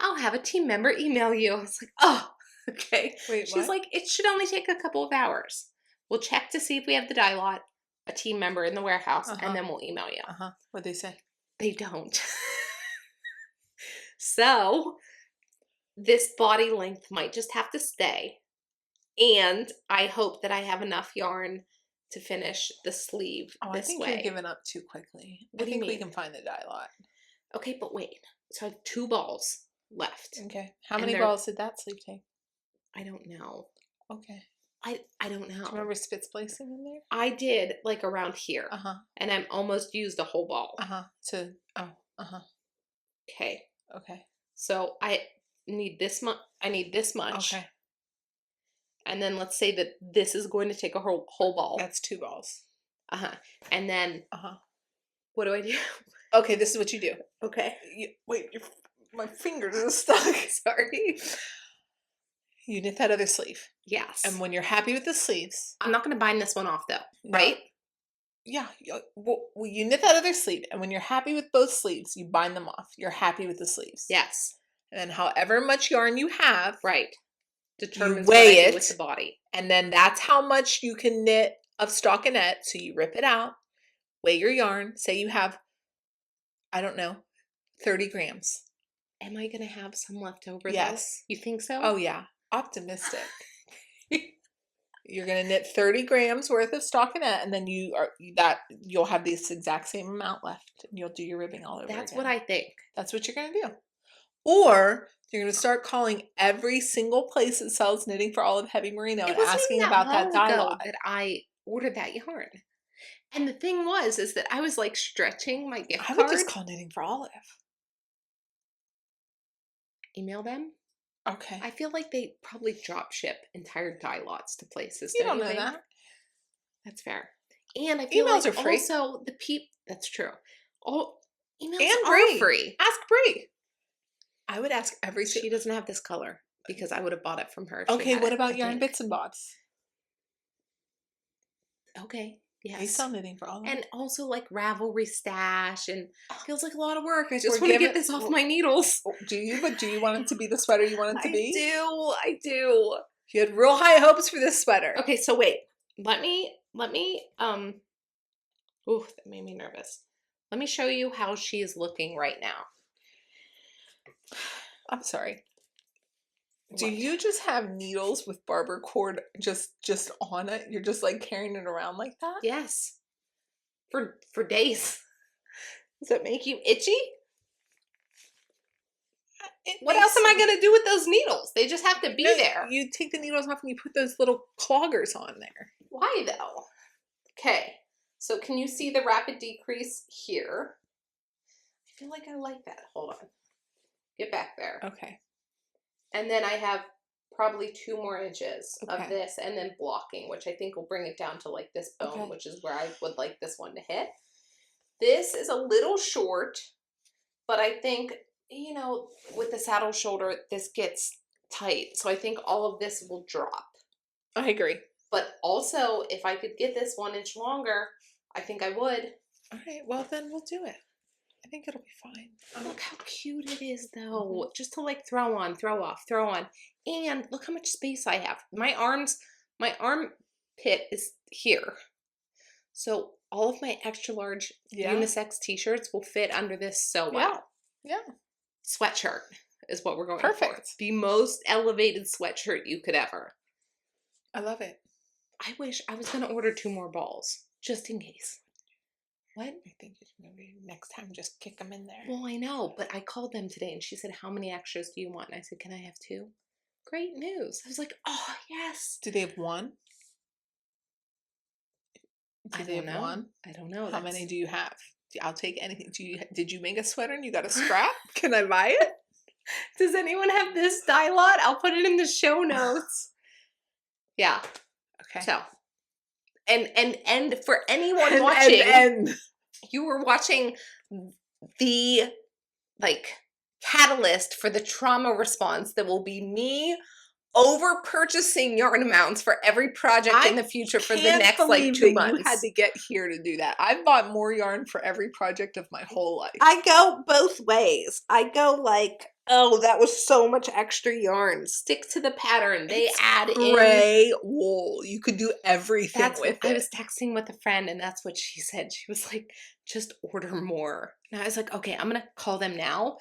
I'll have a team member email you. I was like, oh, okay. Wait, She's like, it should only take a couple of hours. We'll check to see if we have the dye lot, a team member in the warehouse, and then we'll email you. What'd they say? They don't. So this body length might just have to stay. And I hope that I have enough yarn to finish the sleeve this way. I think you're giving up too quickly. What do you mean? We can find the dye lot. Okay, but wait. So I have 2 balls left. Okay. How many balls did that sleeve take? I don't know. Okay. I don't know. Do you remember Spitz placing in there? I did, like, around here. And I'm almost used a whole ball. Okay. Okay. So I need this much. I need this much. Okay. And then let's say that this is going to take a whole ball. That's 2 balls. And then what do I do? Okay, this is what you do. Okay. Wait, my fingers are stuck. Sorry. You knit that other sleeve. Yes. And when you're happy with the sleeves. I'm not going to bind this one off though, right? Yeah. Well, you knit that other sleeve. And when you're happy with both sleeves, you bind them off. You're happy with the sleeves. Yes. And then however much yarn you have. Right. Determines you weigh what I it do with the body. And then that's how much you can knit of stockinette. So you rip it out, weigh your yarn. Say you have, I don't know, 30 grams. Am I going to have some left over? Yes. Though? You think so? Oh, yeah. Optimistic. You're going to knit 30 grams worth of stockinette, and then you'll have this exact same amount left, and you'll do your ribbing all over again. That's what I think. That's what you're going to do. Or you're going to start calling every single place that sells knitting for olive heavy merino and asking about that dye lot. That I ordered that yarn. And the thing is that I was like stretching my gift card. I would just call knitting for olive. Email them. Okay. I feel like they probably drop ship entire dye lots to places. You don't know that. That's fair. And I feel emails like are free. Also that's true. All emails and are free. Ask Bree. I would ask every. She doesn't have this color because I would have bought it from her. Okay. What about yarn bits and bobs? Okay. Yes. They sell knitting for olive. And also like Ravelry stash, and feels like a lot of work. I just want to get this off my needles. Do you? But do you want it to be the sweater you want it to be? I do. You had real high hopes for this sweater. Okay, so wait. Let me ooh, that made me nervous. Let me show you how she is looking right now. I'm sorry. Do you just have needles with barber cord just on it? You're just like carrying it around like that? Yes. For days. Does that make you itchy? What else am I going to do with those needles? They just have to be there. You take the needles off and you put those little cloggers on there. Why though? Okay. So can you see the rapid decrease here? I feel like I like that. Hold on. Get back there. Okay. And then I have probably 2 more inches of this and then blocking, which I think will bring it down to like this bone, which is where I would like this one to hit. This is a little short, but I think, you know, with the saddle shoulder, this gets tight. So I think all of this will drop. I agree. But also, if I could get this 1 inch longer, I think I would. All right, well then we'll do it. I think it'll be fine. Look how cute it is, though. Just to like throw on, throw off, throw on. And look how much space I have. My armpit is here. So all of my extra large unisex t-shirts will fit under this so well. Yeah. Sweatshirt is what we're going for. The most elevated sweatshirt you could ever. I love it. I wish I was going to order 2 more balls, just in case. What? I think maybe next time just kick them in there. Well, I know, but I called them today and she said, how many extras do you want? And I said, can I have 2? Great news. I was like, oh, yes. Do they have 1? I don't know. How many do you have? I'll take anything. Did you make a sweater and you got a scrap? Can I buy it? Does anyone have this dye lot? I'll put it in the show notes. Yeah. Okay. So, and for anyone watching, you were watching the like catalyst for the trauma response that will be me over purchasing yarn amounts for every project in the future for the next like 2 months. You had to get here to do that. I've bought more yarn for every project of my whole life. I go both ways. I go like Oh, that was so much extra yarn. Stick to the pattern. They It's add in gray wool. You could do everything that's with what it. I was texting with a friend, and that's what she said. She was like, just order more. And I was like, okay, I'm gonna call them now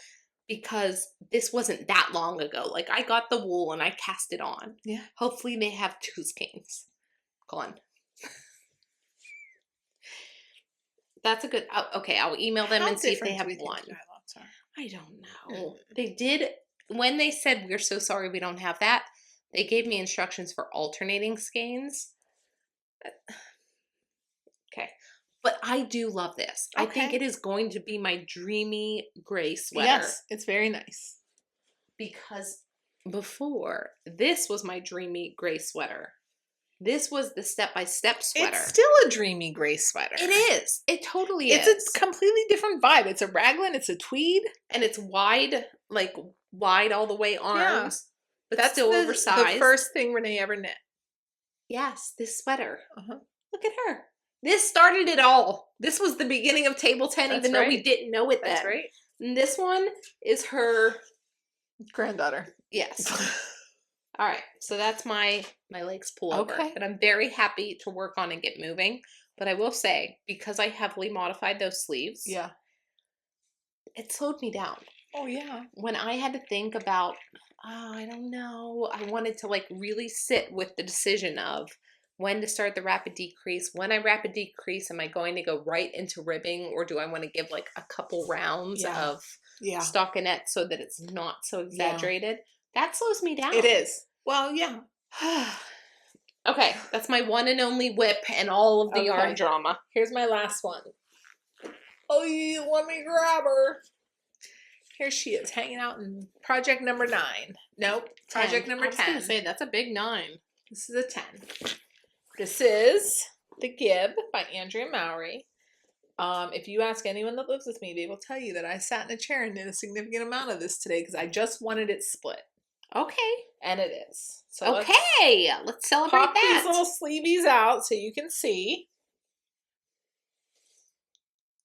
because this wasn't that long ago. Like, I got the wool and I cast it on. Yeah. Hopefully they have two skeins. Gone. That's a good. Okay, I'll email them and see if they have one. I don't know. They did when they said we're so sorry we don't have that. They gave me instructions for alternating skeins. Okay, but I do love this. I think it is going to be my dreamy gray sweater. Yes, it's very nice. Because before this was my dreamy gray sweater. This was the step-by-step sweater. It's still a dreamy gray sweater. It is. It totally is. It's a completely different vibe. It's a raglan. It's a tweed. And it's wide, like wide all the way arms. But that's still oversized. The first thing Renee ever knit. Yes, this sweater. Look at her. This started it all. This was the beginning of Table 10, even though we didn't know it then. That's right. And this one is her granddaughter. Yes. All right, so that's my legs pullover that I'm very happy to work on and get moving. But I will say, because I heavily modified those sleeves, it slowed me down. Oh, yeah. When I had to think about, I don't know, I wanted to like really sit with the decision of when to start the rapid decrease. When I rapid decrease, am I going to go right into ribbing, or do I want to give like a couple rounds of stockinette so that it's not so exaggerated? That slows me down. It is. Well, yeah. Okay, that's my one and only whip and all of the yarn drama. Here's my last one. Oh, you let me grab her. Here she is, hanging out in project number 9. Nope, project number 10. I was going to say, that's a big 9. This is a 10. This is the Gib by Andrea Mowry. If you ask anyone that lives with me, they will tell you that I sat in a chair and did a significant amount of this today because I just wanted it split. Okay. And it is. So let's celebrate pop that. These little sleeveys out so you can see.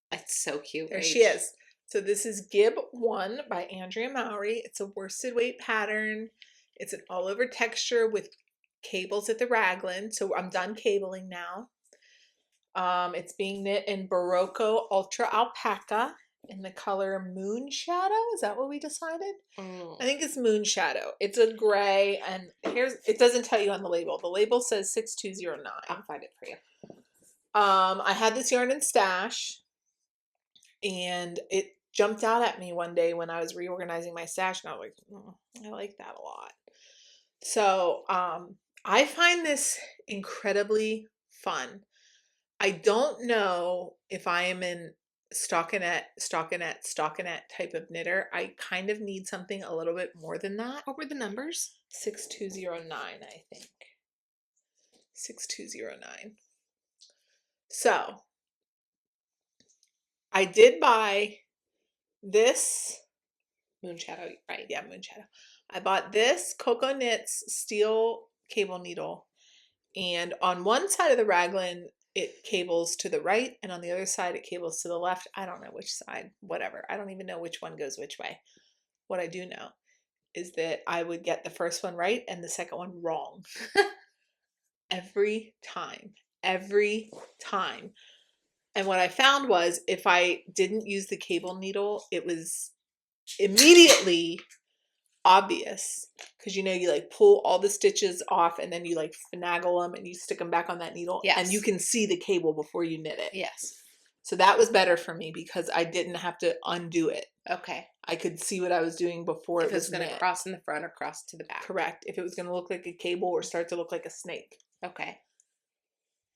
That's so cute. There she is. So this is Gib I by Andrea Mowry. It's a worsted weight pattern. It's an all over texture with cables at the raglan. So I'm done cabling now. It's being knit in Barocco Ultra Alpaca in the color Moon Shadow. Is that what we decided? I think it's Moon Shadow. It's a gray, and it doesn't tell you on the label. The label says 6209. I'll find it for you. I had this yarn in stash, and it jumped out at me one day when I was reorganizing my stash, and I was like, I like that a lot. So I find this incredibly fun. I don't know if I am in stockinette type of knitter. I kind of need something a little bit more than that. What were the numbers? 6209, I think. 6209. So I did buy this Moon Shadow, right? Yeah, Moon Shadow. I bought this Coco Knits steel cable needle, and on one side of the raglan it cables to the right, and on the other side it cables to the left. I don't know which side, whatever. I don't even know which one goes which way. What I do know is that I would get the first one right and the second one wrong. Every time. And what I found was if I didn't use the cable needle, it was immediately obvious, because you like pull all the stitches off and then you like finagle them and you stick them back on that needle, and you can see the cable before you knit it. Yes. So that was better for me because I didn't have to undo it. Okay. I could see what I was doing before it was going to cross in the front or cross to the back. Correct. If it was going to look like a cable or start to look like a snake. Okay.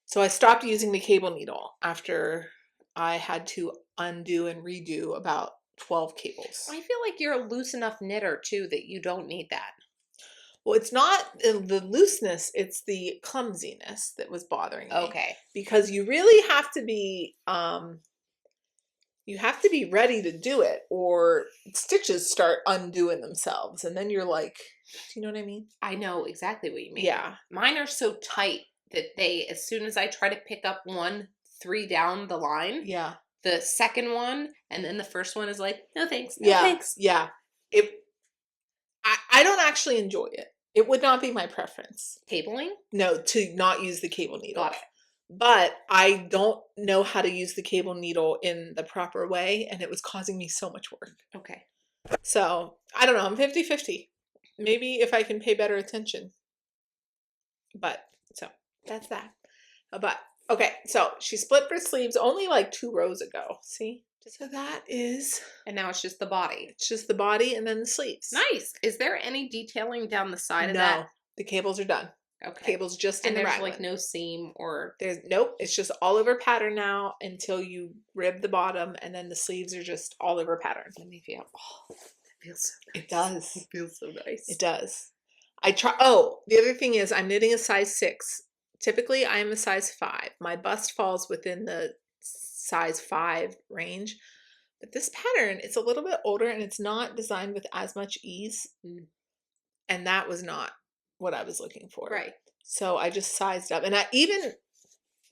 So I stopped using the cable needle after I had to undo and redo about 12 cables. I feel like you're a loose enough knitter too that you don't need that. Well, it's not the looseness, it's the clumsiness that was bothering me. Okay. Because you really have to be ready to do it, or stitches start undoing themselves, and then you're like, do you know what I mean? I know exactly what you mean. Yeah. Mine are so tight that as soon as I try to pick up 3 down the line, the second one and then the first one is like, no thanks, no thanks. Yeah. I don't actually enjoy it. It would not be my preference. Cabling? No, to not use the cable needle. Got it. But I don't know how to use the cable needle in the proper way, and it was causing me so much work. Okay. So, I don't know. I'm 50-50. Maybe if I can pay better attention. But, so, that's that. But, okay, so she split her sleeves only like 2 rows ago. See? So that is... And now it's just the body. It's just the body and then the sleeves. Nice. Is there any detailing down the side of No, that? the cables are done. Okay. Cables just in And the there's raglan. like no seam or... Nope, it's just all over pattern now until you rib the bottom, and then the sleeves are just all over pattern. Let me feel. Oh, it feels so nice. It does. It feels so nice. It does. Oh, the other thing is I'm knitting a size 6. Typically, I am a size 5. My bust falls within the size 5 range. But this pattern, it's a little bit older and it's not designed with as much ease. Mm. And that was not what I was looking for. Right. So I just sized up. And even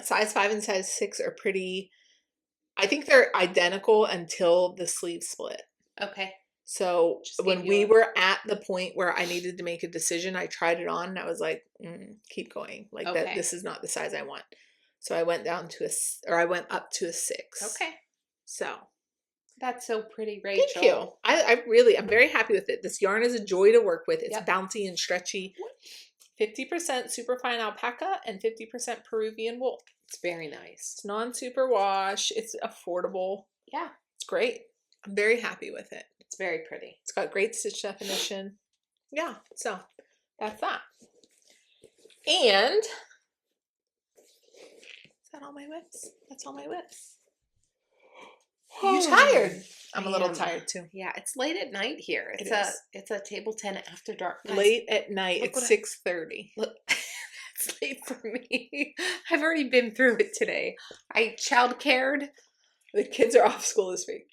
size 5 and size 6 are pretty, I think they're identical until the sleeve split. Okay. So Just when gave we you were at the point where I needed to make a decision, I tried it on and I was like, keep going. Like that, Okay. this is not the size I want. So I went down to I went up to a 6. Okay. So That's so pretty, Rachel. thank you. I'm very happy with it. This yarn is a joy to work with. It's Yep. bouncy and stretchy. 50% superfine alpaca and 50% Peruvian wool. It's very nice. It's non-superwash. It's affordable. Yeah. It's great. I'm very happy with it. It's very pretty. It's got great stitch definition. Yeah, so that's that. And is that all my whips? That's all my whips. You tired? I'm a little tired too. Yeah, it's late at night here. It's a table 10 after dark. Guys, Late at night. look It's what 6:30. Look, it's late for me. I've already been through it today. I child cared. The kids are off school this week.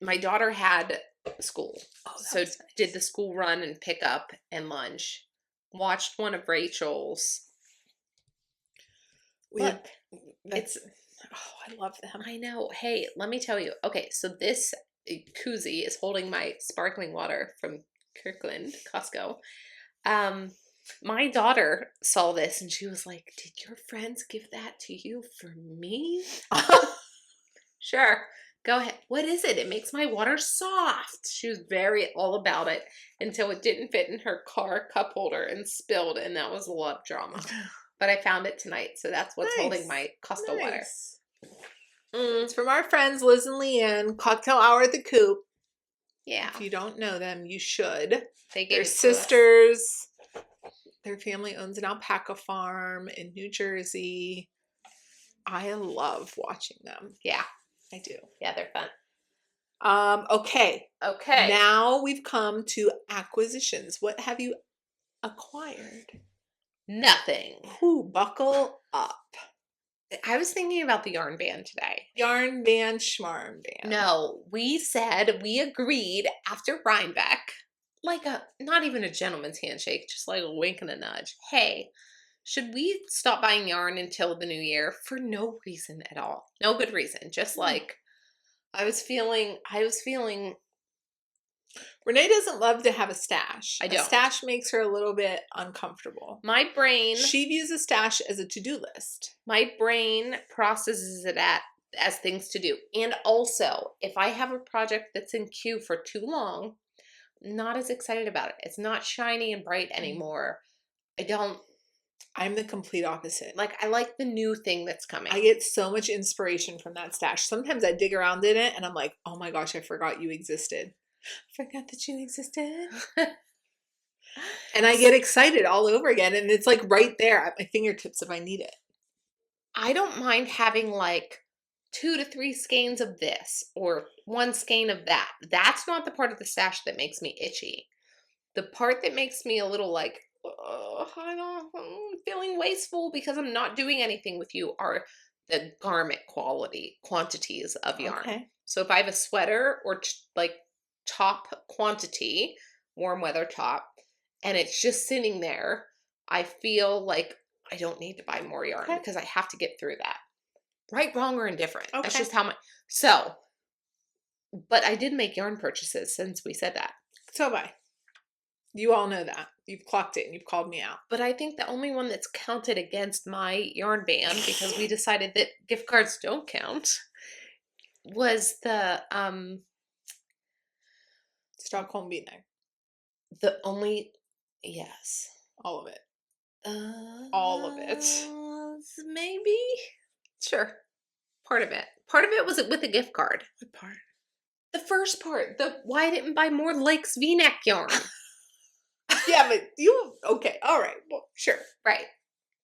My daughter had school. Oh, So did the school run and pick up and lunch. Watched one of Rachel's. Look, I love them. I know. Hey, let me tell you. Okay, so this koozie is holding my sparkling water from Kirkland, Costco. My daughter saw this and she was like, "Did your friends give that to you for me?" Sure. Go ahead. What is it? It makes my water soft. She was very all about it until it didn't fit in her car cup holder and spilled, and that was a lot of drama. But I found it tonight, so that's what's holding my Costco water. It's from our friends Liz and Leanne, Cocktail Hour at the Coop. Yeah. If you don't know them, you should. They're They're sisters. Their family owns an alpaca farm in New Jersey. I love watching them. Yeah. I do. Yeah, they're fun. Okay. Okay. Now we've come to acquisitions. What have you acquired? Nothing. Ooh, buckle up. I was thinking about the yarn band today. Yarn band, schmarn band. No, we agreed after Rhinebeck, not even a gentleman's handshake, just like a wink and a nudge. Hey, should we stop buying yarn until the new year? For no reason at all. No good reason. Just like I was feeling Renee doesn't love to have a stash. I don't. A stash makes her a little bit uncomfortable. My brain... She views a stash as a to-do list. My brain processes it as things to do. And also, if I have a project that's in queue for too long, I'm not as excited about it. It's not shiny and bright anymore. I'm the complete opposite. I like the new thing that's coming. I get so much inspiration from that stash. Sometimes I dig around in it and I'm like, oh my gosh, I forgot you existed. Forgot that you existed. And I get excited all over again. And it's like right there at my fingertips if I need it. I don't mind having 2 to 3 skeins of this or 1 skein of that. That's not the part of the stash that makes me itchy. The part that makes me a little I'm feeling wasteful because I'm not doing anything with you are the garment quantities of yarn. Okay. So if I have a sweater or top quantity, warm weather top, and it's just sitting there, I feel like I don't need to buy more yarn because I have to get through that. Right, wrong, or indifferent. Okay. That's just how but I did make yarn purchases since we said that. So have I. You all know that. You've clocked it and you've called me out. But I think the only one that's counted against my yarn ban, because we decided that gift cards don't count, was the Stockholm Vneck. the only yes. All of it. All of it. Maybe. Sure. Part of it. Part of it was with a gift card. What part? The first part. The why I didn't buy more Lakes V-neck yarn. Yeah, but you okay? All right. Well, sure. Right.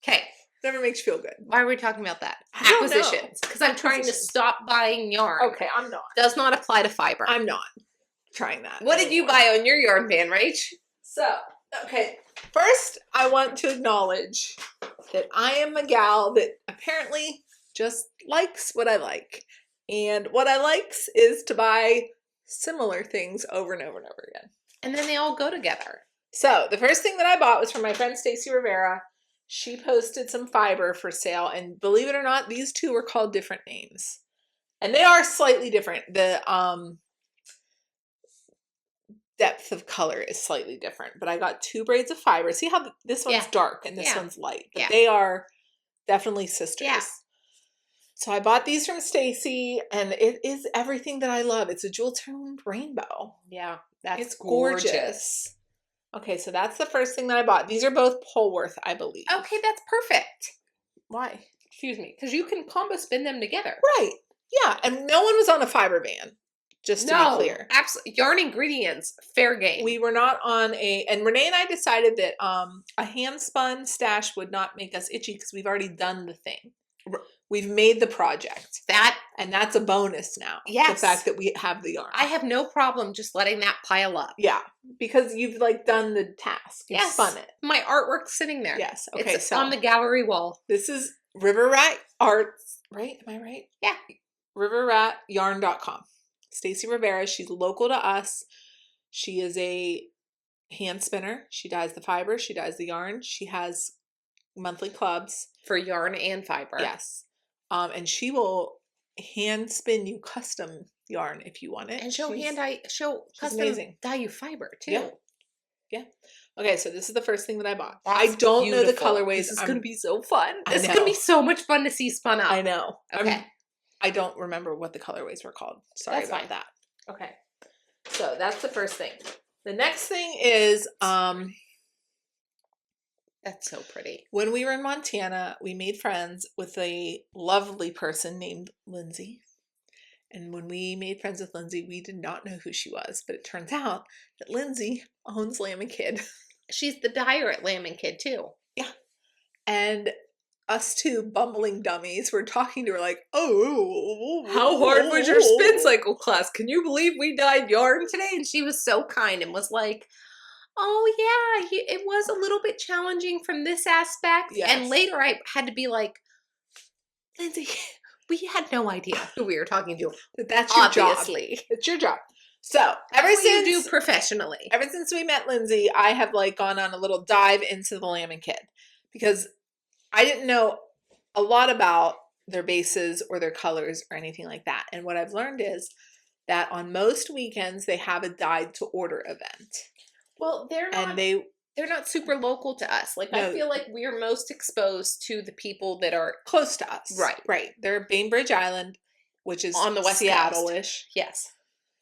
Okay. Never makes you feel good. Why are we talking about that? I don't know. Acquisitions. Because I'm trying to stop buying yarn. Okay, I'm not. Does not apply to fiber. I'm not trying that. What did you buy on your yarn ban, Rach? So, okay. First, I want to acknowledge that I am a gal that apparently just likes what I like. And what I likes is to buy similar things over and over and over again. And then they all go together. So, the first thing that I bought was from my friend Stacy Rivera. She posted some fiber for sale, and believe it or not, these two were called different names. And they are slightly different. The depth of color is slightly different, but I got 2 braids of fiber. See how this one's dark and this one's light, but they are definitely sisters. Yeah. So I bought these from Stacy, and it is everything that I love. It's a jewel toned rainbow. Yeah, that's It's gorgeous. Okay, so that's the first thing that I bought. These are both Polworth, I believe. Okay, that's perfect. Why? Excuse me, because you can combo spin them together. Right. Yeah, and no one was on a fiber ban. Just to be clear. Absolutely. Yarn ingredients, fair game. We were not on and Renee and I decided that a hand spun stash would not make us itchy because we've already done the thing. We've made the project. And that's a bonus now. Yes. The fact that we have the yarn. I have no problem just letting that pile up. Yeah. Because you've like done the task. You've spun it. My artwork's sitting there. Yes. Okay. It's on the gallery wall. This is River Rat Arts, right? Am I right? Yeah. riverratyarn.com. Stacy Rivera, she's local to us. She is a hand spinner. She dyes the fiber. She dyes the yarn. She has monthly clubs. For yarn and fiber. Yes. And she will hand spin you custom yarn if you want it. And she'll custom amazing. dye you fiber too. Yeah. Yeah. Okay, so this is the first thing that I bought. That's I don't know the beautiful. colorways. This is going to be so fun. This is know. going to be so much fun to see spun up. I know. Okay. I don't remember what the colorways were called. Sorry That's about fine. that. Okay. So that's the first thing. The next thing is that's so pretty. when we were in Montana, we made friends with a lovely person named Lindsay. And when we made friends with Lindsay, we did not know who she was, but it turns out that Lindsay owns Lamb and Kid. She's the dyer at Lamb and Kid too. Yeah. And us two bumbling dummies were talking to her like, oh, how hard was your spin cycle class? Can you believe we dyed yarn today? And she was so kind and was like, oh yeah, it was a little bit challenging from this aspect. Yes. And later I had to be like, Lindsay, we had no idea who we were talking to. That's your Obviously. job. It's your job. So That's what you do professionally. Ever since we met Lindsay, I have like gone on a little dive into the Lamb and Kid because I didn't know a lot about their bases or their colors or anything like that. And what I've learned is that on most weekends they have a dyed to order event. Well, they're not super local to us. Like, no. I feel like we're most exposed to the people that are close to us. Right. They're Bainbridge Island, which is on the West Seattle-ish. Yes.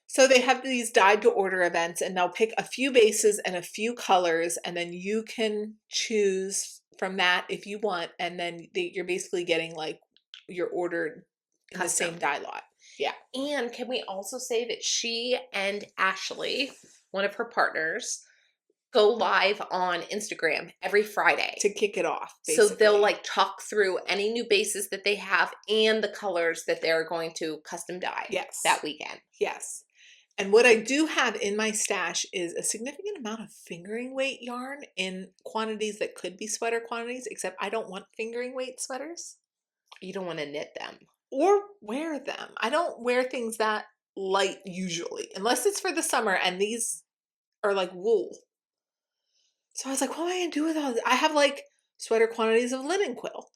So they have these dyed to order events and they'll pick a few bases and a few colors and then you can choose from that if you want. And then you're basically getting like your ordered in the same dye lot. Yeah. And can we also say that she and Ashley, one of her partners, go live on Instagram every Friday to kick it off. Basically. So they'll like talk through any new bases that they have and the colors that they're going to custom dye that weekend. Yes. And what I do have in my stash is a significant amount of fingering weight yarn in quantities that could be sweater quantities, except I don't want fingering weight sweaters. You don't want to knit them. Or wear them. I don't wear things that light usually, unless it's for the summer, and these are like wool. So I was like, what am I going to do with all this? I have like sweater quantities of linen quill.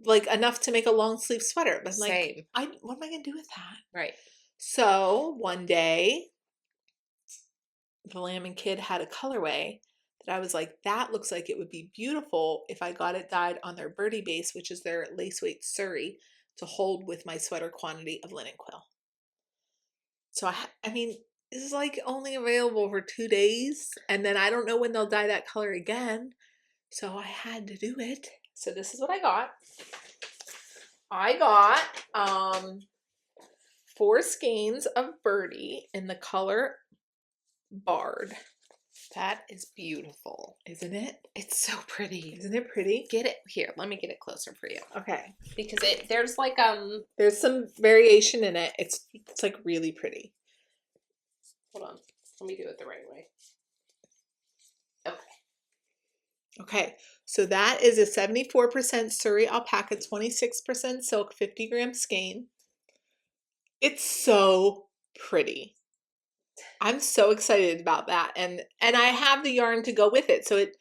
Like enough to make a long sleeve sweater. But I'm like, what am I going to do with that? Right. So one day, the Lamb and Kid had a colorway that I was like, that looks like it would be beautiful if I got it dyed on their Birdie base, which is their lace weight Surrey, to hold with my sweater quantity of linen quill. So I mean, this is like only available for 2 days, and then I don't know when they'll dye that color again. So I had to do it. So this is what I got. I got 4 skeins of Birdie in the color Bard. That is beautiful. Isn't it? It's so pretty. Isn't it pretty? Get it here. Let me get it closer for you. Okay. Because there's like there's some variation in it. It's like really pretty. Hold on. Let me do it the right way. Okay. Okay. So that is a 74% Surrey alpaca, 26% silk, 50-gram skein. It's so pretty. I'm so excited about that. And I have the yarn to go with it. So it's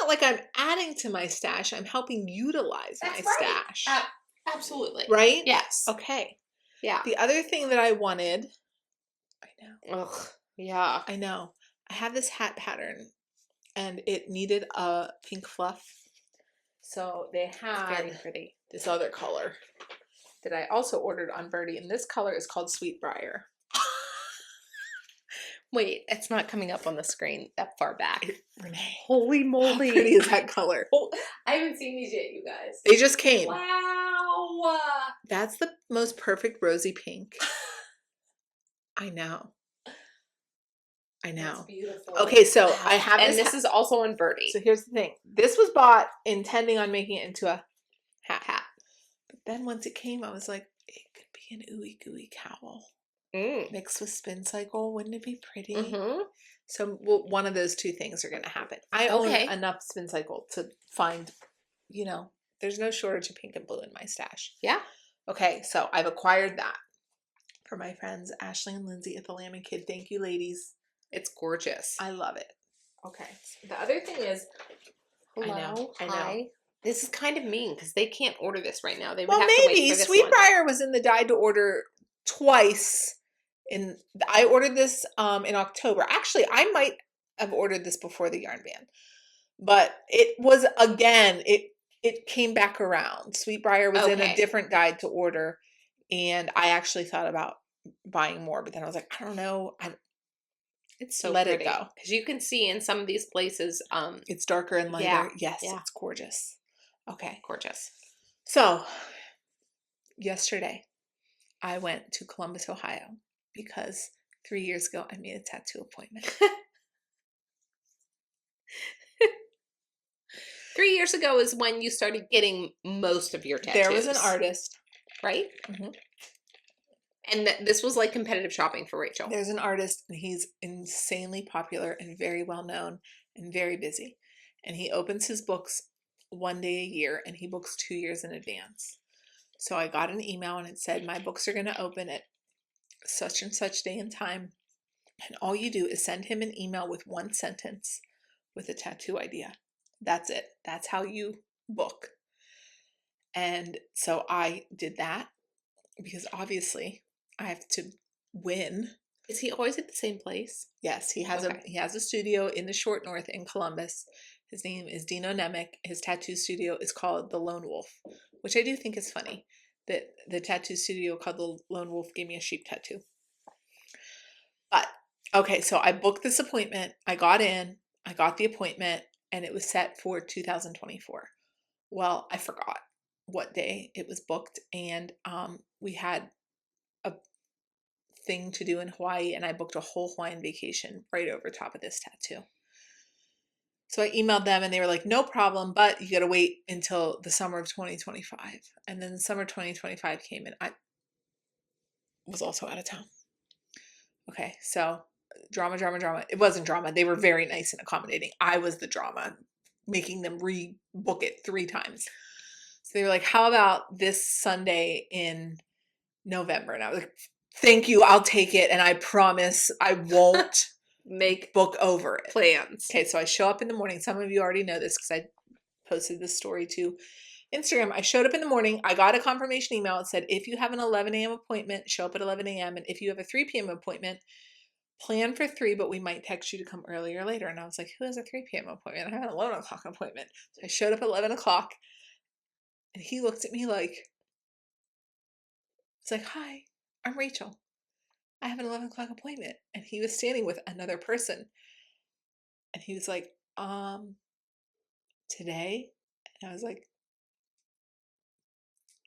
not like I'm adding to my stash. I'm helping utilize my stash. Absolutely. Right? Yes. Okay. Yeah. The other thing that I wanted, I know. Ugh. Yeah. I know. I have this hat pattern and it needed a pink fluff. So they had very pretty. This other color that I also ordered on Birdie. And this color is called Sweetbriar. Wait, it's not coming up on the screen that far back. Renee. Holy moly. How pretty is that color? Oh, I haven't seen these yet, you guys. They just came. Wow. That's the most perfect rosy pink. I know. I know. That's beautiful. Okay, so I have and this is also in Birdie. So here's the thing. This was bought intending on making it into a hat. But then once it came, I was like, it could be an ooey gooey cowl. Mixed with Spin Cycle. Wouldn't it be pretty? Mm-hmm. So one of those 2 things are going to happen. I own enough Spin Cycle to find, there's no shortage of pink and blue in my stash. Yeah. Okay, so I've acquired that for my friends Ashley and Lindsay at the Lamb and Kid. Thank you, ladies. It's gorgeous. I love it. Okay. The other thing is, hello, I know. hi. This is kind of mean because they can't order this right now. They would well, have maybe to wait for this Sweetbriar was in the dyed to order twice. I ordered this in October. Actually, I might have ordered this before the yarn ban, but it was again. It came back around. Sweetbriar was in a different dyed to order, and I actually thought about buying more, but then I was like, I don't know. It's so let pretty. it go, because you can see in some of these places, it's darker and lighter. Yeah, yes, yeah. It's gorgeous. Okay, gorgeous. So yesterday, I went to Columbus, Ohio, because 3 years ago I made a tattoo appointment. 3 years ago is when you started getting most of your tattoos. There was an artist, right? Mm-hmm. And this was like competitive shopping for Rachel. There's an artist, and he's insanely popular and very well known and very busy. And he opens his books 1 day a year, and he books 2 years in advance. So I got an email, and it said, my books are going to open at such and such day and time. And all you do is send him an email with 1 sentence with a tattoo idea. That's it. That's how you book. And so I did that because obviously I have to win. Is he always at the same place? Yes, he has a studio in the Short North in Columbus. His name is Dino Nemec. His tattoo studio is called The Lone Wolf, which I do think is funny that the tattoo studio called The Lone Wolf gave me a sheep tattoo. But okay, so I booked this appointment. I got the appointment, and it was set for 2024. Well, I forgot what day it was booked, and we had a thing to do in Hawaii, and I booked a whole Hawaiian vacation right over top of this tattoo. So I emailed them, and they were like, no problem, but you got to wait until the summer of 2025. And then the summer 2025 came, and I was also out of town. Okay, so drama. It wasn't drama. They were very nice and accommodating. I was the drama, making them rebook it 3 times. So they were like, how about this Sunday in November? And I was like, thank you, I'll take it. And I promise I won't make book over it. Plans. Okay, so I show up in the morning. Some of you already know this because I posted this story to Instagram. I showed up in the morning. I got a confirmation email. It said, if you have an 11 a.m. appointment, show up at 11 a.m. And if you have a 3 p.m. appointment, plan for 3, but we might text you to come earlier or later. And I was like, who has a 3 p.m. appointment? I have an 11 o'clock appointment. So I showed up at 11 o'clock and he looked at me like, it's like, hi, I'm Rachel. I have an 11 o'clock appointment. And he was standing with another person. And he was like, today? And I was like,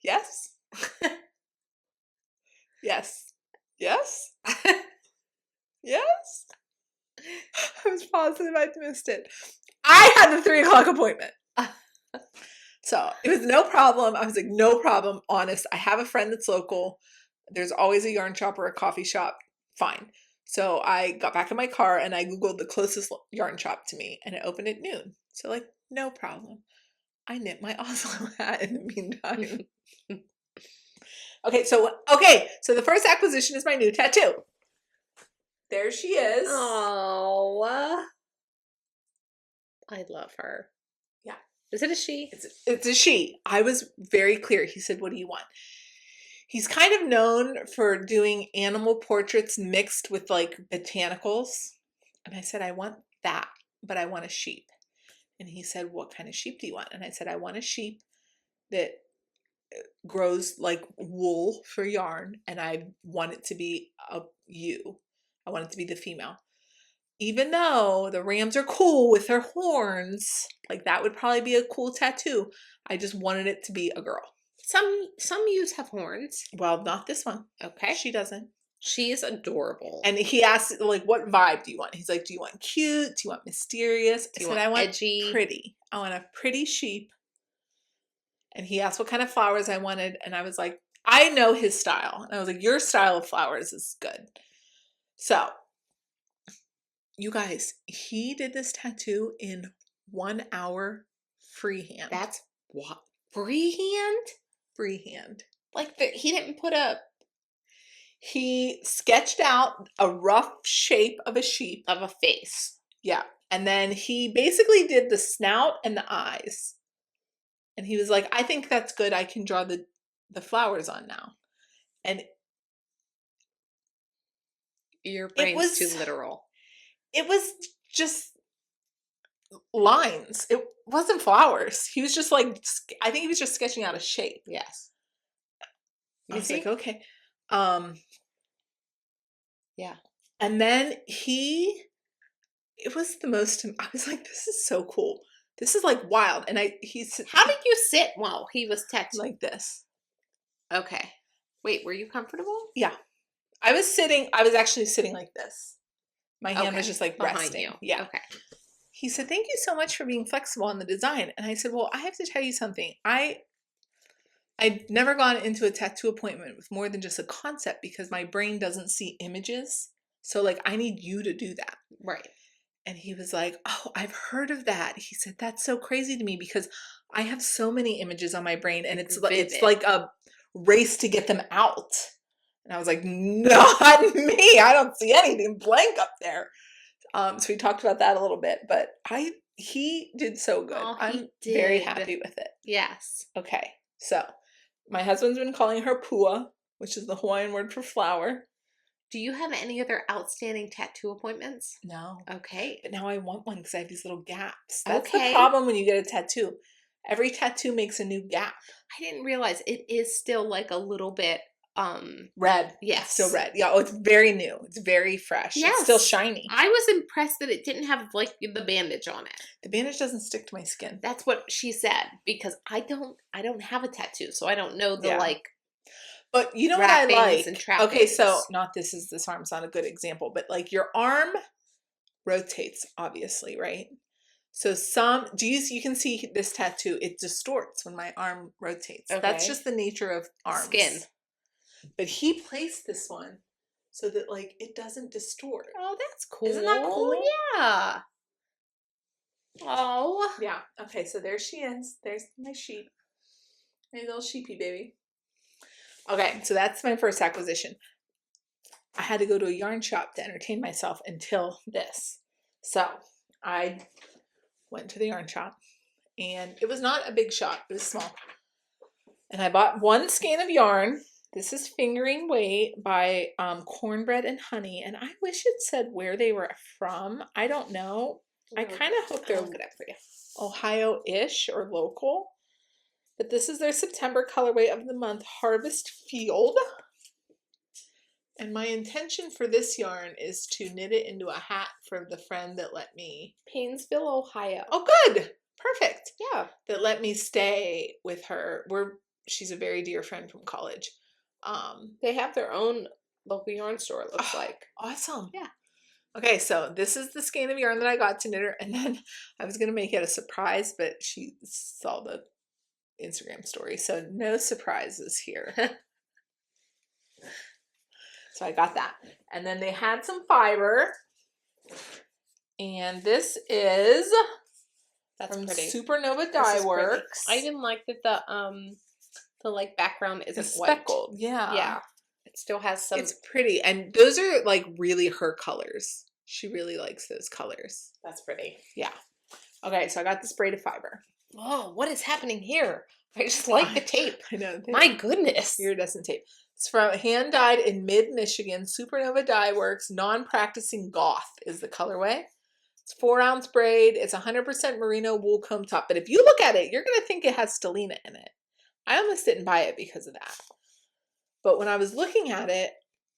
yes. Yes. Yes. Yes. I was positive I'd missed it. I had the 3 o'clock appointment. So it was no problem. I was like, no problem. Honest. I have a friend that's local. There's always a yarn shop or a coffee shop. Fine. So I got back in my car and I Googled the closest yarn shop to me and it opened at noon. So like, no problem. I knit my Oslo hat in the meantime. Okay, so the first acquisition is my new tattoo. There she is. Oh, I love her. Yeah. Is it a she? It's a she. I was very clear. He said, what do you want? He's kind of known for doing animal portraits mixed with like botanicals. And I said, I want that, but I want a sheep. And he said, what kind of sheep do you want? And I said, I want a sheep that grows like wool for yarn. And I want it to be a ewe. I want it to be the female. Even though the rams are cool with their horns, like that would probably be a cool tattoo. I just wanted it to be a girl. Some ewes have horns. Well, not this one. Okay. She doesn't. She is adorable. And he asked, like, what vibe do you want? He's like, do you want cute? Do you want mysterious? Do you want edgy? Pretty. I want a pretty sheep. And he asked what kind of flowers I wanted. And I was like, I know his style. And I was like, your style of flowers is good. So, you guys, he did this tattoo in 1 hour freehand. That's what? Freehand? Freehand. Like, he didn't put a... He sketched out a rough shape of a sheep. Of a face. Yeah. And then he basically did the snout and the eyes. And he was like, I think that's good. I can draw the flowers on now. And your brain's too literal. It was just lines. It wasn't flowers. He was just like, I think he was just sketching out a shape. Yes. I was like, okay. Yeah. And then it was the most, I was like, this is so cool. This is like wild. And how did you sit while he was tattooing? Like this. Okay. Wait, were you comfortable? Yeah. I was actually sitting like this. My hand was just like resting. You. Yeah. Okay. He said, thank you so much for being flexible on the design. And I said, well, I have to tell you something. I'd never gone into a tattoo appointment with more than just a concept because my brain doesn't see images. So like, I need you to do that. Right. And he was like, oh, I've heard of that. He said, that's so crazy to me because I have so many images on my brain and it's like a race to get them out. And I was like, not me. I don't see anything blank up there. So we talked about that a little bit, but he did so good. Oh, I'm very happy with it. Yes. Okay. So my husband's been calling her Pua, which is the Hawaiian word for flower. Do you have any other outstanding tattoo appointments? No. Okay. But now I want one because I have these little gaps. That's the problem when you get a tattoo. Every tattoo makes a new gap. I didn't realize it is still like a little bit red. Yes. It's still red. Yeah, it's very new. It's very fresh. Yes. It's still shiny. I was impressed that it didn't have like the bandage on it. The bandage doesn't stick to my skin. That's what she said because I don't have a tattoo, so I don't know the like. But you know what I like? Okay, so this arm's not a good example, but like your arm rotates, obviously, right? So you can see this tattoo, it distorts when my arm rotates. Okay. That's just the nature of arms. Skin. But he placed this one so that like it doesn't distort. Oh, that's cool. Isn't that cool? Yeah. Oh. Yeah. Okay, so there she is. There's my sheep. My little sheepy baby. Okay, so that's my first acquisition. I had to go to a yarn shop to entertain myself until this. So I went to the yarn shop and it was not a big shop. It was small. And I bought one skein of yarn This is Fingering Weight by Cornbread and Honey, and I wish it said where they were from. I don't know. I kind of hope they're look it up for you. Ohio-ish or local. But this is their September colorway of the month, Harvest Field. And my intention for this yarn is to knit it into a hat for the friend that let me... Painesville, Ohio. Oh, good. Perfect. Yeah. That let me stay with her. She's a very dear friend from college. They have their own local yarn store, it looks like. Awesome. Yeah. Okay, so this is the skein of yarn that I got to knit her, and then I was going to make it a surprise, but she saw the Instagram story, so no surprises here. So I got that. And then they had some fiber, and this is from pretty. Supernova Dye Works. I didn't like that the like background isn't speckled. white. Yeah. Yeah. It still has some. It's pretty. And those are like really her colors. She really likes those colors. That's pretty. Yeah. Okay, so I got this braided fiber. Oh, what is happening here? I just like the tape. I know. My goodness. Iridescent tape. It's from hand dyed in mid-Michigan. Supernova Dye Works. Non-practicing goth is the colorway. It's 4-ounce braid. It's 100% merino wool comb top. But if you look at it, you're going to think it has stellina in it. I almost didn't buy it because of that. But when I was looking at it,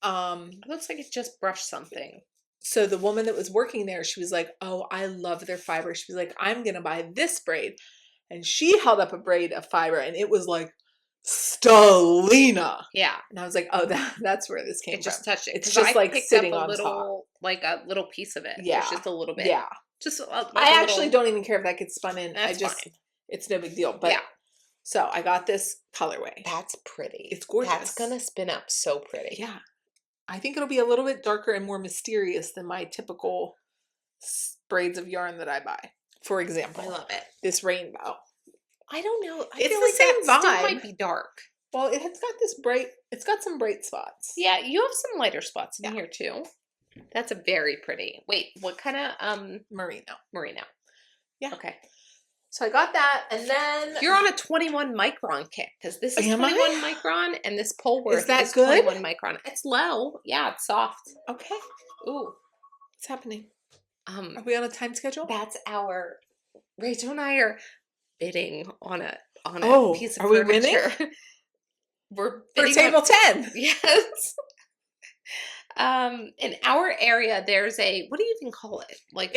it looks like it just brushed something. So the woman that was working there, she was like, oh, I love their fiber. She was like, I'm going to buy this braid. And she held up a braid of fiber and it was like stellina. Yeah. And I was like, oh, that's where this came from. It just touched it. It's just like sitting on top. Like a little piece of it. Yeah. There's just a little bit. Yeah. Just I actually don't even care if that gets spun in. That's fine. It's no big deal. But yeah. So I got this colorway. That's pretty. It's gorgeous. That's going to spin up so pretty. Yeah. I think it'll be a little bit darker and more mysterious than my typical braids of yarn that I buy. For example. I love it. This rainbow. I don't know. I it's feel the like same that vibe. still might be dark. Well, it's got this bright, it's got some bright spots. Yeah, you have some lighter spots in here too. That's a very pretty. Wait, what kind of Merino. Merino. Yeah. Okay. So I got that, and then you're on a 21 micron kick because this is 21 micron, and this Pullover is that good? 21 micron. It's low. Yeah, it's soft. Okay. Ooh, what's happening? Are we on a time schedule? That's our Rachel and I are bidding on a piece of are furniture. We winning? We're for table 10. Yes. In our area, there's what do you even call it? Like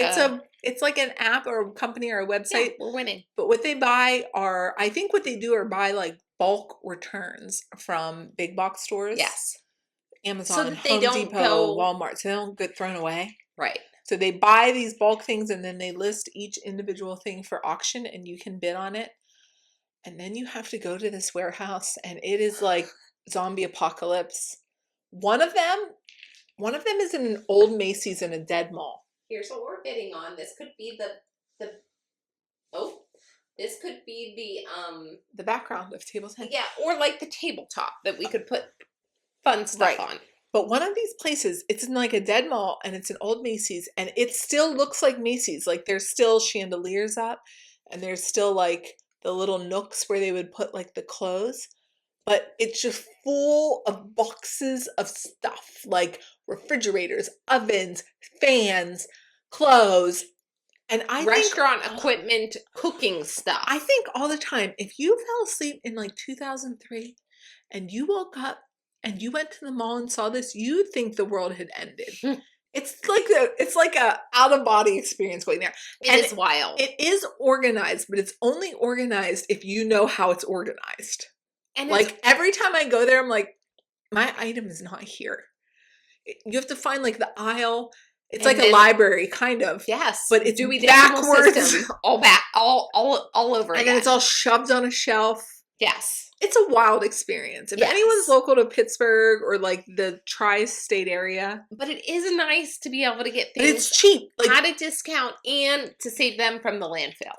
it's like an app or a company or a website. Yeah, we're winning. But what they buy I think what they do are buy like bulk returns from big box stores. Yes. Amazon, Home Depot, Walmart. So they don't get thrown away. Right. So they buy these bulk things and then they list each individual thing for auction and you can bid on it. And then you have to go to this warehouse and it is like zombie apocalypse. One of them is in an old Macy's in a dead mall. Here's what we're bidding on. This could be this could be the background of table 10. Yeah, or like the tabletop that we could put fun stuff on. But one of these places, it's in like a dead mall and it's an old Macy's and it still looks like Macy's. Like there's still chandeliers up and there's still like the little nooks where they would put like the clothes. But it's just full of boxes of stuff like refrigerators, ovens, fans, clothes. And restaurant equipment, cooking stuff. I think all the time, if you fell asleep in like 2003 and you woke up and you went to the mall and saw this, you'd think the world had ended. It's like a out of body experience going there. It is wild. It is organized, but it's only organized if you know how it's organized. And like every time I go there, I'm like, my item is not here. You have to find like the aisle. It's like a library, kind of. Yes, but it's backwards, all over. And then it's all shoved on a shelf. Yes, it's a wild experience. If anyone's local to Pittsburgh or like the tri-state area, but it is nice to be able to get things. But it's cheap, at a discount, and to save them from the landfill.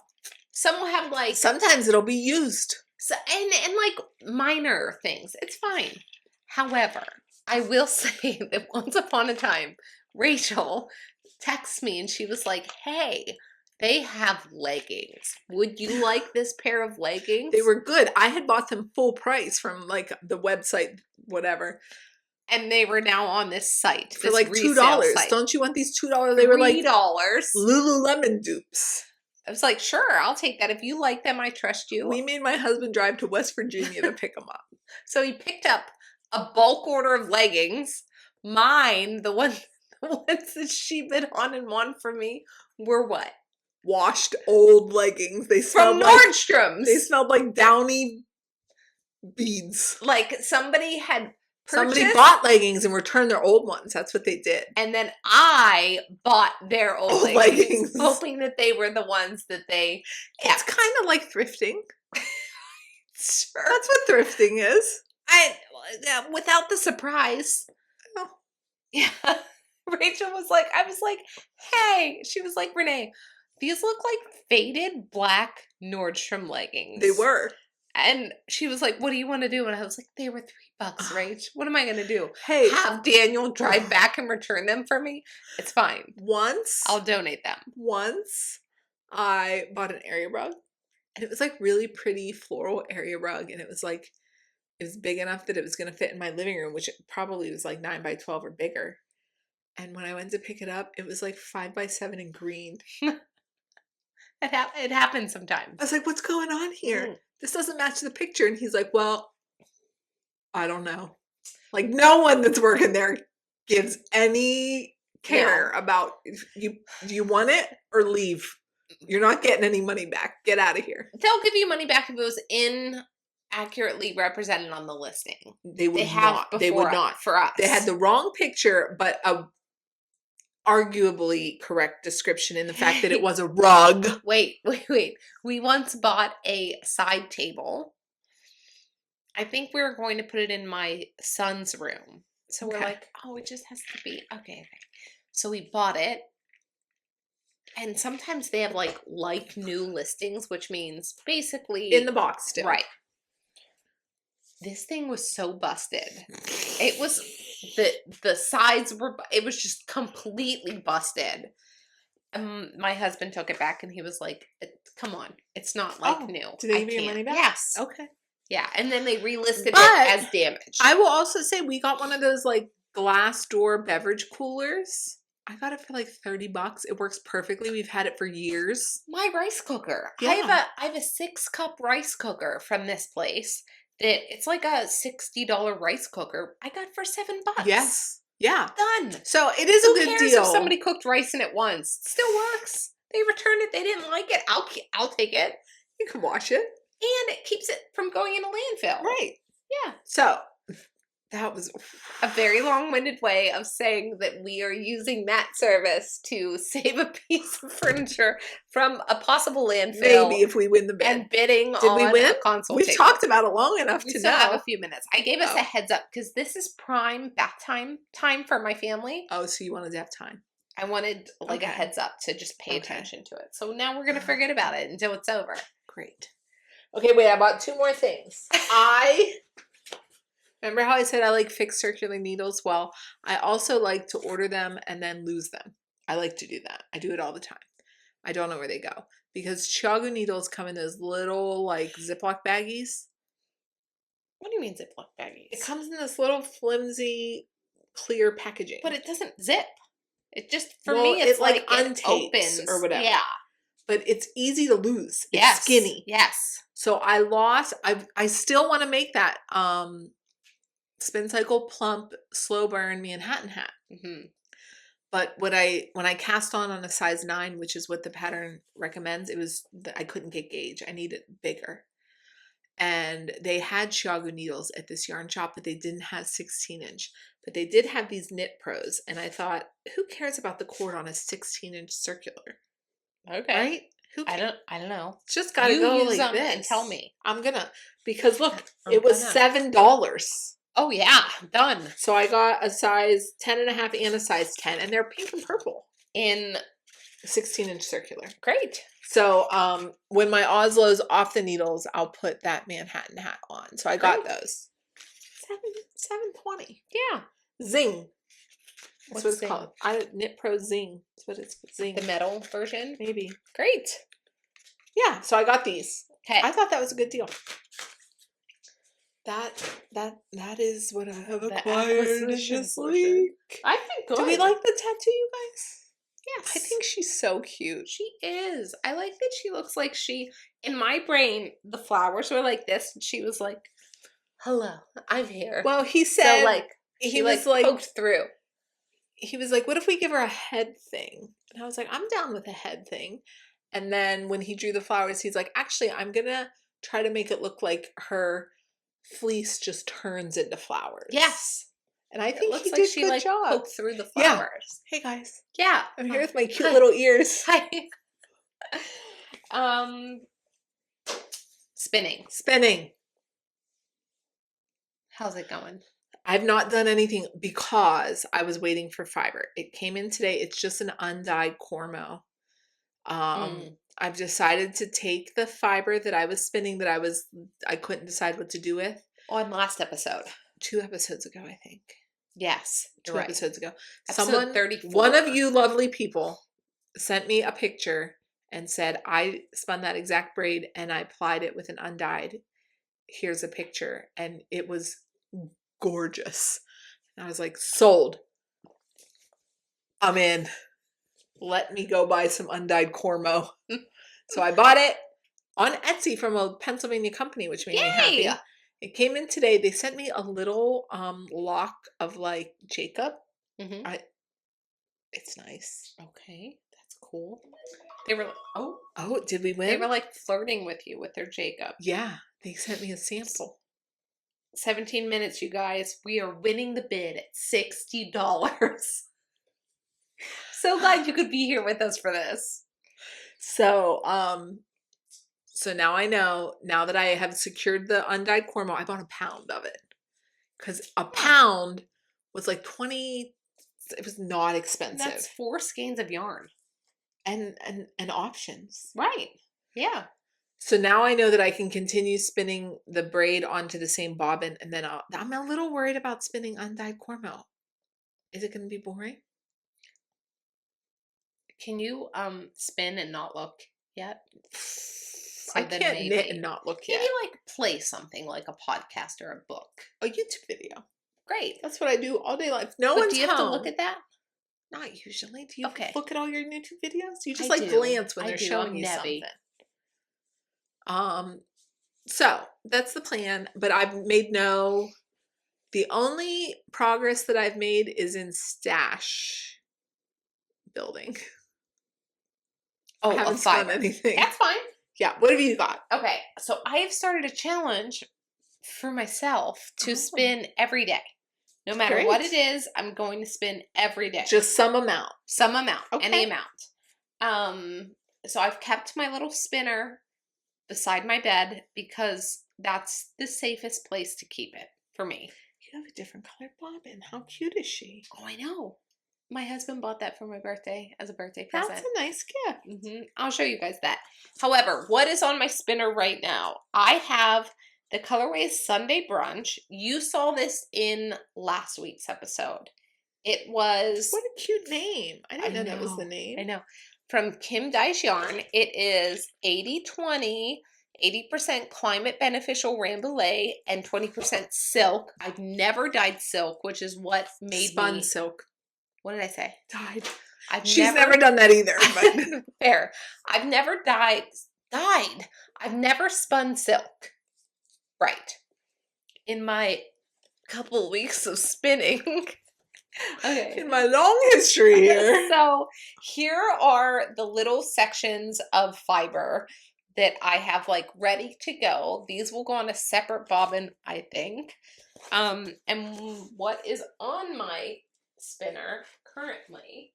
Some will have like sometimes it'll be used. So and like minor things, it's fine. However, I will say that once upon a time, Rachel texted me and she was like, "Hey, They have leggings. Would you like this pair of leggings? They were good. I had bought them full price from like the website, whatever. And they were now on this site. For like $2. Site. Don't you want these $2? They were like $3. Lululemon dupes. I was like, sure, I'll take that. If you like them, I trust you. We made my husband drive to West Virginia to pick them up. So he picked up a bulk order of leggings. Mine, the ones that she bid on and won for me, were what? Washed old leggings. They smelled from Nordstrom's. They smelled like downy beads. Like somebody had purchased. Somebody bought leggings and returned their old ones. That's what they did. And then I bought their old leggings, hoping that they were the ones that they kept. It's kind of like thrifting. Sure. That's what thrifting is. Without the surprise. Oh. Yeah. Rachel was like, I was like, hey. She was like, Renee, these look like faded black Nordstrom leggings. They were. And she was like, what do you want to do? And I was like, they were $3, Rach. What am I going to do? Hey. Have Daniel drive back and return them for me? It's fine. Once. I'll donate them. Once I bought an area rug. And it was like really pretty floral area rug. And it was like, it was big enough that it was going to fit in my living room, which probably was like 9 by 12 or bigger. And when I went to pick it up, it was like 5 by 7 in green. It happens sometimes. I was like, what's going on here? This doesn't match the picture. And he's like, well, I don't know. Like no one that's working there gives any care about do you want it or leave. You're not getting any money back. Get out of here. They'll give you money back if it was inaccurately represented on the listing. They would not. They would not. For us. They had the wrong picture, but a arguably correct description in the fact that it was a rug. Wait. We once bought a side table. I think we were going to put it in my son's room. So we're like, oh, it just has to be. Okay. So we bought it. And sometimes they have like new listings, which means basically in the box still. Right. This thing was so busted. It was the sides were, it was just completely busted. My husband took it back and he was like, come on, it's not new. Did they give you your money back? Yes. Okay. Yeah. And then they relisted it as damaged. I will also say we got one of those like glass door beverage coolers. I got it for like $30. It works perfectly. We've had it for years. My rice cooker. Yeah. I have a 6-cup rice cooker from this place. It's like a $60 rice cooker. I got for $7. Yes. Yeah. Done. So it is a good deal. If somebody cooked rice in it once? It still works. They returned it. They didn't like it. I'll take it. You can wash it. And it keeps it from going in a landfill. Right. Yeah. So that was a very long-winded way of saying that we are using that service to save a piece of furniture from a possible landfill. Maybe if we win the bid. And bidding Did we win? A console We've table. talked about it long enough we to still know. have a few minutes. I gave us a heads up because this is prime bath time for my family. Oh, so you wanted to have time. I wanted a heads up to just pay attention to it. So now we're going to forget about it until it's over. Great. Okay, wait, I bought 2 more things. Remember how I said I like fixed circular needles? Well, I also like to order them and then lose them. I like to do that. I do it all the time. I don't know where they go. Because Chiago needles come in those little like Ziploc baggies. What do you mean Ziploc baggies? It comes in this little flimsy clear packaging. But it doesn't zip. It just, for me, it's like untapes or whatever. Yeah. But it's easy to lose. It's skinny. Yes. So I still want to make that Spin Cycle Plump Slow Burn Manhattan hat. Mm-hmm. But when I cast on a size 9, which is what the pattern recommends, I couldn't get gauge. I needed bigger. And they had Chiago needles at this yarn shop, but they didn't have 16-inch. But they did have these Knit Pros. And I thought, who cares about the cord on a 16-inch circular? Okay. Right? I don't know. It's just got to go like this. And tell me. I'm going to. Because look, it was $7. Oh, yeah. Done. So I got a size 10.5 and a size 10. And they're pink and purple. In 16-inch circular. Great. So when my Oslo's off the needles, I'll put that Manhattan hat on. So I got those. $7.20. Yeah. Zing. That's What's what it's Zing? called. Knit Pro Zing. That's what it's Zing. The metal version? Maybe. Great. Yeah, so I got these. Okay. I thought that was a good deal. That is what I have acquired this week. I think good. Do we like the tattoo, you guys? Yes. I think she's so cute. She is. I like that she looks like in my brain, the flowers were like this, and she was like, hello, I'm here. Well, he said, so like, she was like poked through. He was like, what if we give her a head thing? And I was like, I'm down with a head thing. And then when he drew the flowers, he's like, actually, I'm going to try to make it look like her fleece just turns into flowers. Yes. And I think looks he like did she good like job. poked through the flowers. Yeah. Hey guys. Yeah. I'm here with my cute little ears. Hi. Spinning. How's it going? I've not done anything because I was waiting for fiber. It came in today. It's just an undyed cormo. I've decided to take the fiber that I was spinning that I couldn't decide what to do with. On last episode. 2 episodes ago, I think. Yes. 2 episodes ago. Episode 34. One of you lovely people sent me a picture and said, I spun that exact braid and I applied it with an undyed. Here's a picture. And it was gorgeous. And I was like, sold. I'm in. Let me go buy some undyed cormo. So I bought it on Etsy from a Pennsylvania company, which made me happy. It came in today. They sent me a little lock of like Jacob. Mm-hmm. It's nice. Okay, that's cool. They were oh, did we win? They were like flirting with you with their Jacob. Yeah, they sent me a sample. 17 minutes, you guys. We are winning the bid at $60. So glad you could be here with us for this. So, so now I know, now that I have secured the undyed cormo, I bought a pound of it. Because a pound was like 20, it was not expensive. That's 4 skeins of yarn. And options. Right. Yeah. So now I know that I can continue spinning the braid onto the same bobbin, and then I'm a little worried about spinning undyed cormo. Is it going to be boring? Can you spin and not look yet? I can't knit and not look yet. Maybe like play something like a podcast or a book. A YouTube video. Great. That's what I do all day long. If no one's home. Do you have to look at that? Not usually. Do you look at all your YouTube videos? You just glance when they're showing you something. So that's the plan, but I've made the only progress that I've made is in stash building. Oh, I haven't spun anything. That's fine. Yeah. What have you got? Okay. So I have started a challenge for myself to spin every day. No matter what it is, I'm going to spin every day. Just some amount. Some amount. Okay. Any amount. So I've kept my little spinner beside my bed because that's the safest place to keep it for me. You have a different colored bobbin. How cute is she? Oh, I know. My husband bought that for my birthday as a birthday present. That's a nice gift. Mm-hmm. I'll show you guys that. However, what is on my spinner right now? I have the colorway is Sunday Brunch. You saw this in last week's episode. It was... What a cute name. I didn't know that was the name. I know. From Kim Dice Yarn. It is 80-20, 80% climate beneficial ramble and 20% silk. I've never dyed silk, which is what made Spun silk. What did I say? Dyed. She's never done that either. But. Fair. I've never dyed. I've never spun silk. Right. In my couple weeks of spinning. Okay. In my long history here. So here are the little sections of fiber that I have like ready to go. These will go on a separate bobbin, I think. And what is on my spinner currently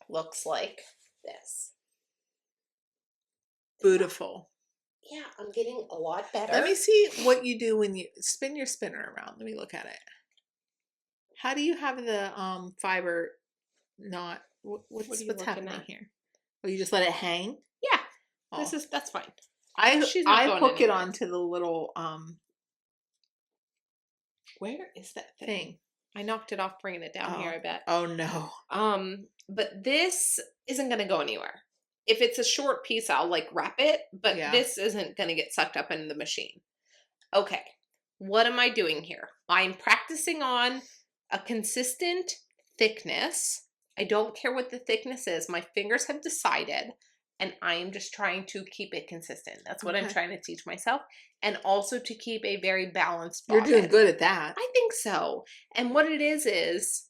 looks like this. Beautiful. Yeah, I'm getting a lot better. Let me see what you do when you spin your spinner around. Let me look at it. How do you have the fiber not what's happening here? Oh, you just let it hang? Yeah. Oh. That's fine. I hook it onto the little where is that thing? I knocked it off bringing it down here, I bet. Oh no. But this isn't going to go anywhere. If it's a short piece, I'll like wrap it, but this isn't going to get sucked up into the machine. Okay. What am I doing here? I'm practicing on a consistent thickness. I don't care what the thickness is. My fingers have decided, and I am just trying to keep it consistent. That's what I'm trying to teach myself. And also to keep a very balanced bobbin. You're doing good at that. I think so. And what it is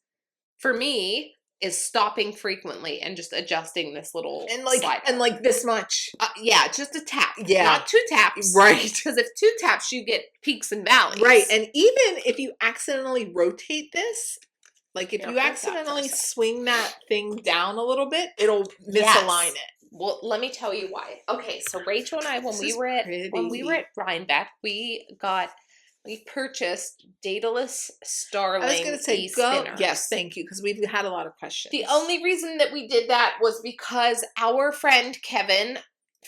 for me, is stopping frequently and just adjusting this little slider. And like this much. Yeah, just a tap. Yeah. Not 2 taps. Right. Because if 2 taps, you get peaks and valleys. Right. And even if you accidentally rotate this, like if you accidentally swing that thing down a little bit, it'll misalign it. Well, let me tell you why. Okay, so Rachel and I, when we were at Rhinebeck, we purchased Daedalus Starling. I was going to say, yes, thank you, because we've had a lot of questions. The only reason that we did that was because our friend Kevin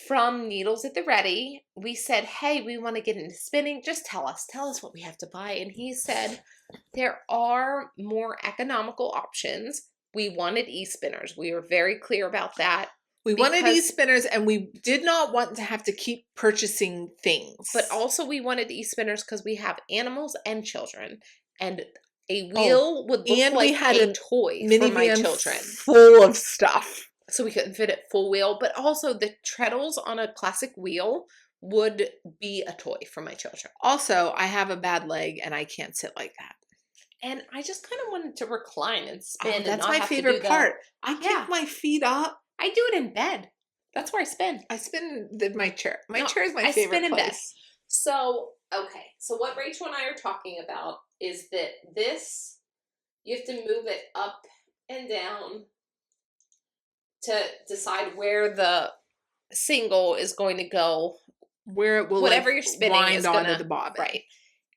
from Needles at the Ready, we said, hey, we want to get into spinning. Just tell us what we have to buy. And he said, there are more economical options. We wanted e-spinners. We were very clear about that. We wanted e-spinners, and we did not want to have to keep purchasing things. But also we wanted e-spinners because we have animals and children. And a wheel would look like a toy for my children. Full of stuff. So we couldn't fit it full wheel. But also the treadles on a classic wheel would be a toy for my children. Also, I have a bad leg, and I can't sit like that. And I just kind of wanted to recline and spin. That's my favorite part. I kick my feet up. I do it in bed. That's where I spin. I spin in my chair. My chair is my favorite place. Bed. So, okay. So what Rachel and I are talking about is that this, you have to move it up and down to decide where the single is going to go. Where it will, whatever you're spinning is going to the bobbin. Right.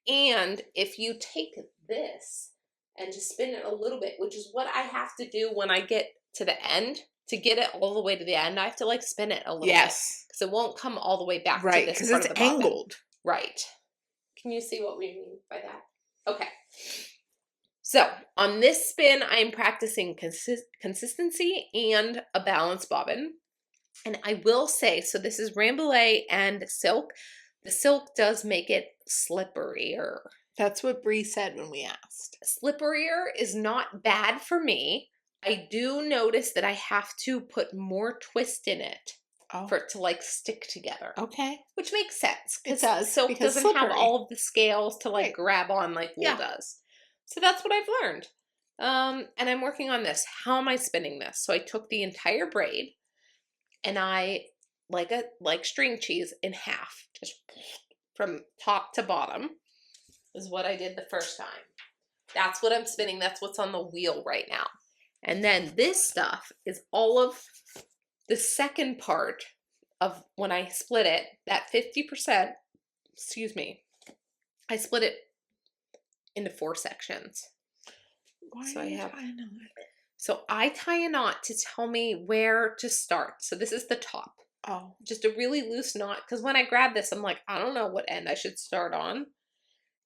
And if you take this and just spin it a little bit, which is what I have to do when I get to the end. To get it all the way to the end, I have to like spin it a little bit. Yes. Because it won't come all the way back to this part of the bobbin. Right, because it's angled. Right. Can you see what we mean by that? Okay. So, on this spin, I am practicing consistency and a balanced bobbin. And I will say, so this is Rambouillet and silk. The silk does make it slipperier. That's what Bree said when we asked. Slipperier is not bad for me. I do notice that I have to put more twist in it for it to like stick together. Okay. Which makes sense. It does. Silk doesn't have all of the scales to like grab on like wool does. So that's what I've learned. And I'm working on this. How am I spinning this? So I took the entire braid and I, like string cheese, in half. Just from top to bottom is what I did the first time. That's what I'm spinning. That's what's on the wheel right now. And then this stuff is all of the second part of when I split it, that 50%, I split it into 4 sections. Why so are I you have, tying a knot? So I tie a knot to tell me where to start. So this is the top. Oh. Just a really loose knot. Because when I grab this, I'm like, I don't know what end I should start on.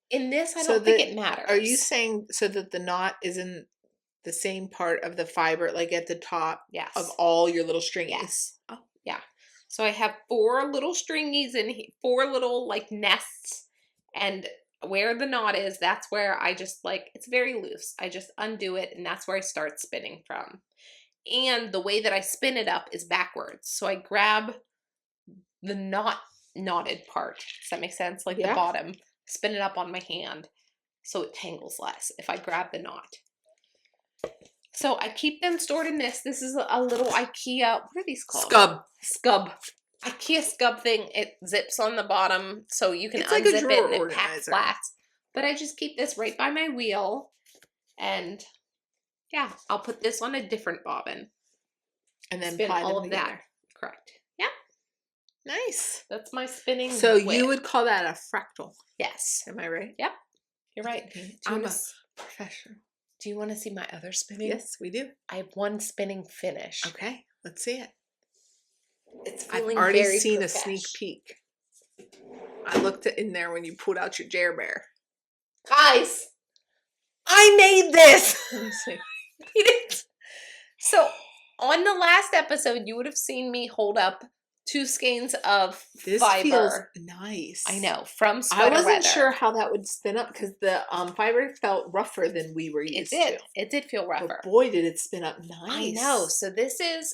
In this, I don't think it matters. Are you saying so that the knot isn't the same part of the fiber, like at the top of all your little stringies? Yes. Oh, yeah. So I have 4 little stringies and 4 little like nests, and where the knot is, that's where I just like, it's very loose. I just undo it, and that's where I start spinning from. And the way that I spin it up is backwards. So I grab the knotted part. Does that make sense? Like the bottom, spin it up on my hand so it tangles less if I grab the knot. So I keep them stored in this. This is a little IKEA, what are these called? Scub. IKEA scub thing. It zips on the bottom so you can unzip it and it packs flat. But I just keep this right by my wheel. And yeah, I'll put this on a different bobbin. And then spin all of that. Correct. Yeah. Nice. That's my spinning So you would call that a fractal. Yes. Am I right? Yep. You're right. Okay. I'm a professional. Do you want to see my other spinning? Yes, we do. I have one spinning finish. Okay, let's see it. It's feeling I've already very seen profesh. A sneak peek. I looked in there when you pulled out your JereBear. Guys, I made this. Let me see. So on the last episode, you would have seen me hold up 2 skeins of This fiber. feels nice. I know, from I Sweater wasn't Weather. sure how that would spin up because the fiber felt rougher than we were used to. It did feel rougher. But boy, did it spin up nice. I know. So this is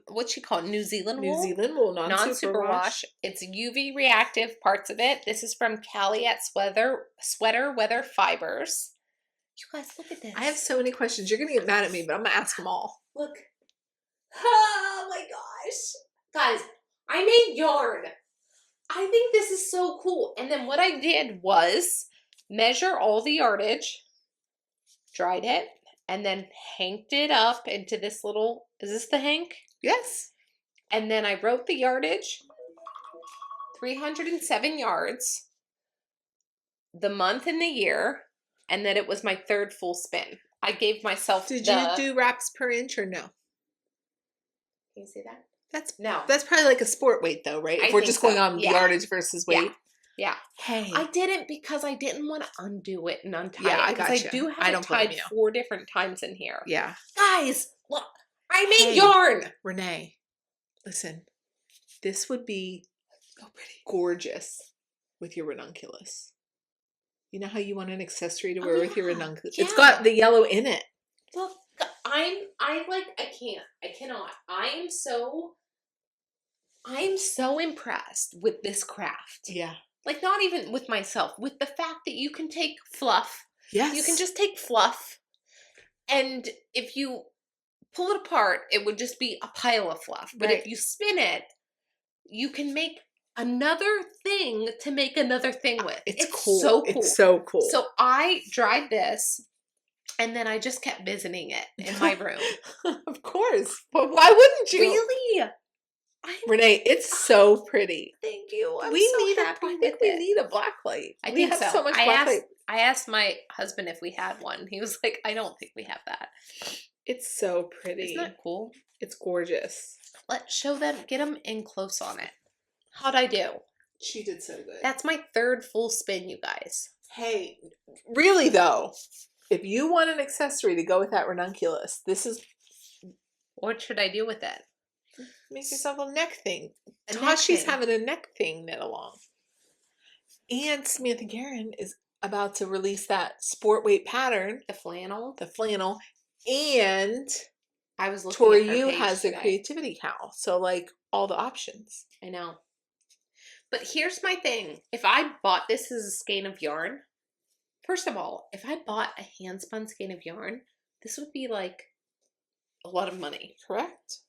what you call New Zealand wool. New Zealand wool, non-superwash. It's UV reactive parts of it. This is from Caliat Sweater Weather Fibers. You guys, look at this. I have so many questions. You're gonna get mad at me, but I'm gonna ask them all. Look. Oh my gosh. Guys, I made yarn. I think this is so cool. And then what I did was measure all the yardage, dried it, and then hanked it up into this little, is this the hank? Yes. And then I wrote the yardage, 307 yards, the month and the year, and then it was my 3rd full spin. I gave myself Did you do wraps per inch or no? Can you see that? That's probably like a sport weight though, right? If we're just going on yardage versus weight. Yeah. Hey. I didn't because I didn't want to undo it and untie it. I got I do have it tied 4 different times in here. Yeah. Guys, look. I made yarn. Renee, listen. This would be gorgeous with your ranunculus. You know how you want an accessory to wear with your ranunculus? Yeah. It's got the yellow in it. Look, I cannot. I am so impressed with this craft. Yeah. Like, not even with myself, with the fact that you can take fluff. Yes. You can just take fluff, and if you pull it apart, it would just be a pile of fluff. But if you spin it, you can make another thing to make another thing with. It's cool. So cool. It's so cool. So I dried this, and then I just kept visiting it in my room. Of course. But why wouldn't you? Really? Renee, it's so pretty. Thank you. I think we need a black light. I think have so much black light. I asked my husband if we had one. He was like, I don't think we have that. It's so pretty. Isn't that cool? It's gorgeous. Let's show them, get them in close on it. How'd I do? She did so good. That's my 3rd full spin, you guys. Hey, really though, if you want an accessory to go with that ranunculus, this is... What should I do with it? Make yourself a neck thing. Tashi's having a neck thing knit along. And Samantha Guerin is about to release that sport weight pattern. The flannel. And I was looking Tori at her Yu page has today. a creativity cow. So like all the options. I know. But here's my thing. If I bought this as a skein of yarn, first of all, if I bought a hand spun skein of yarn, this would be like a lot of money. Correct.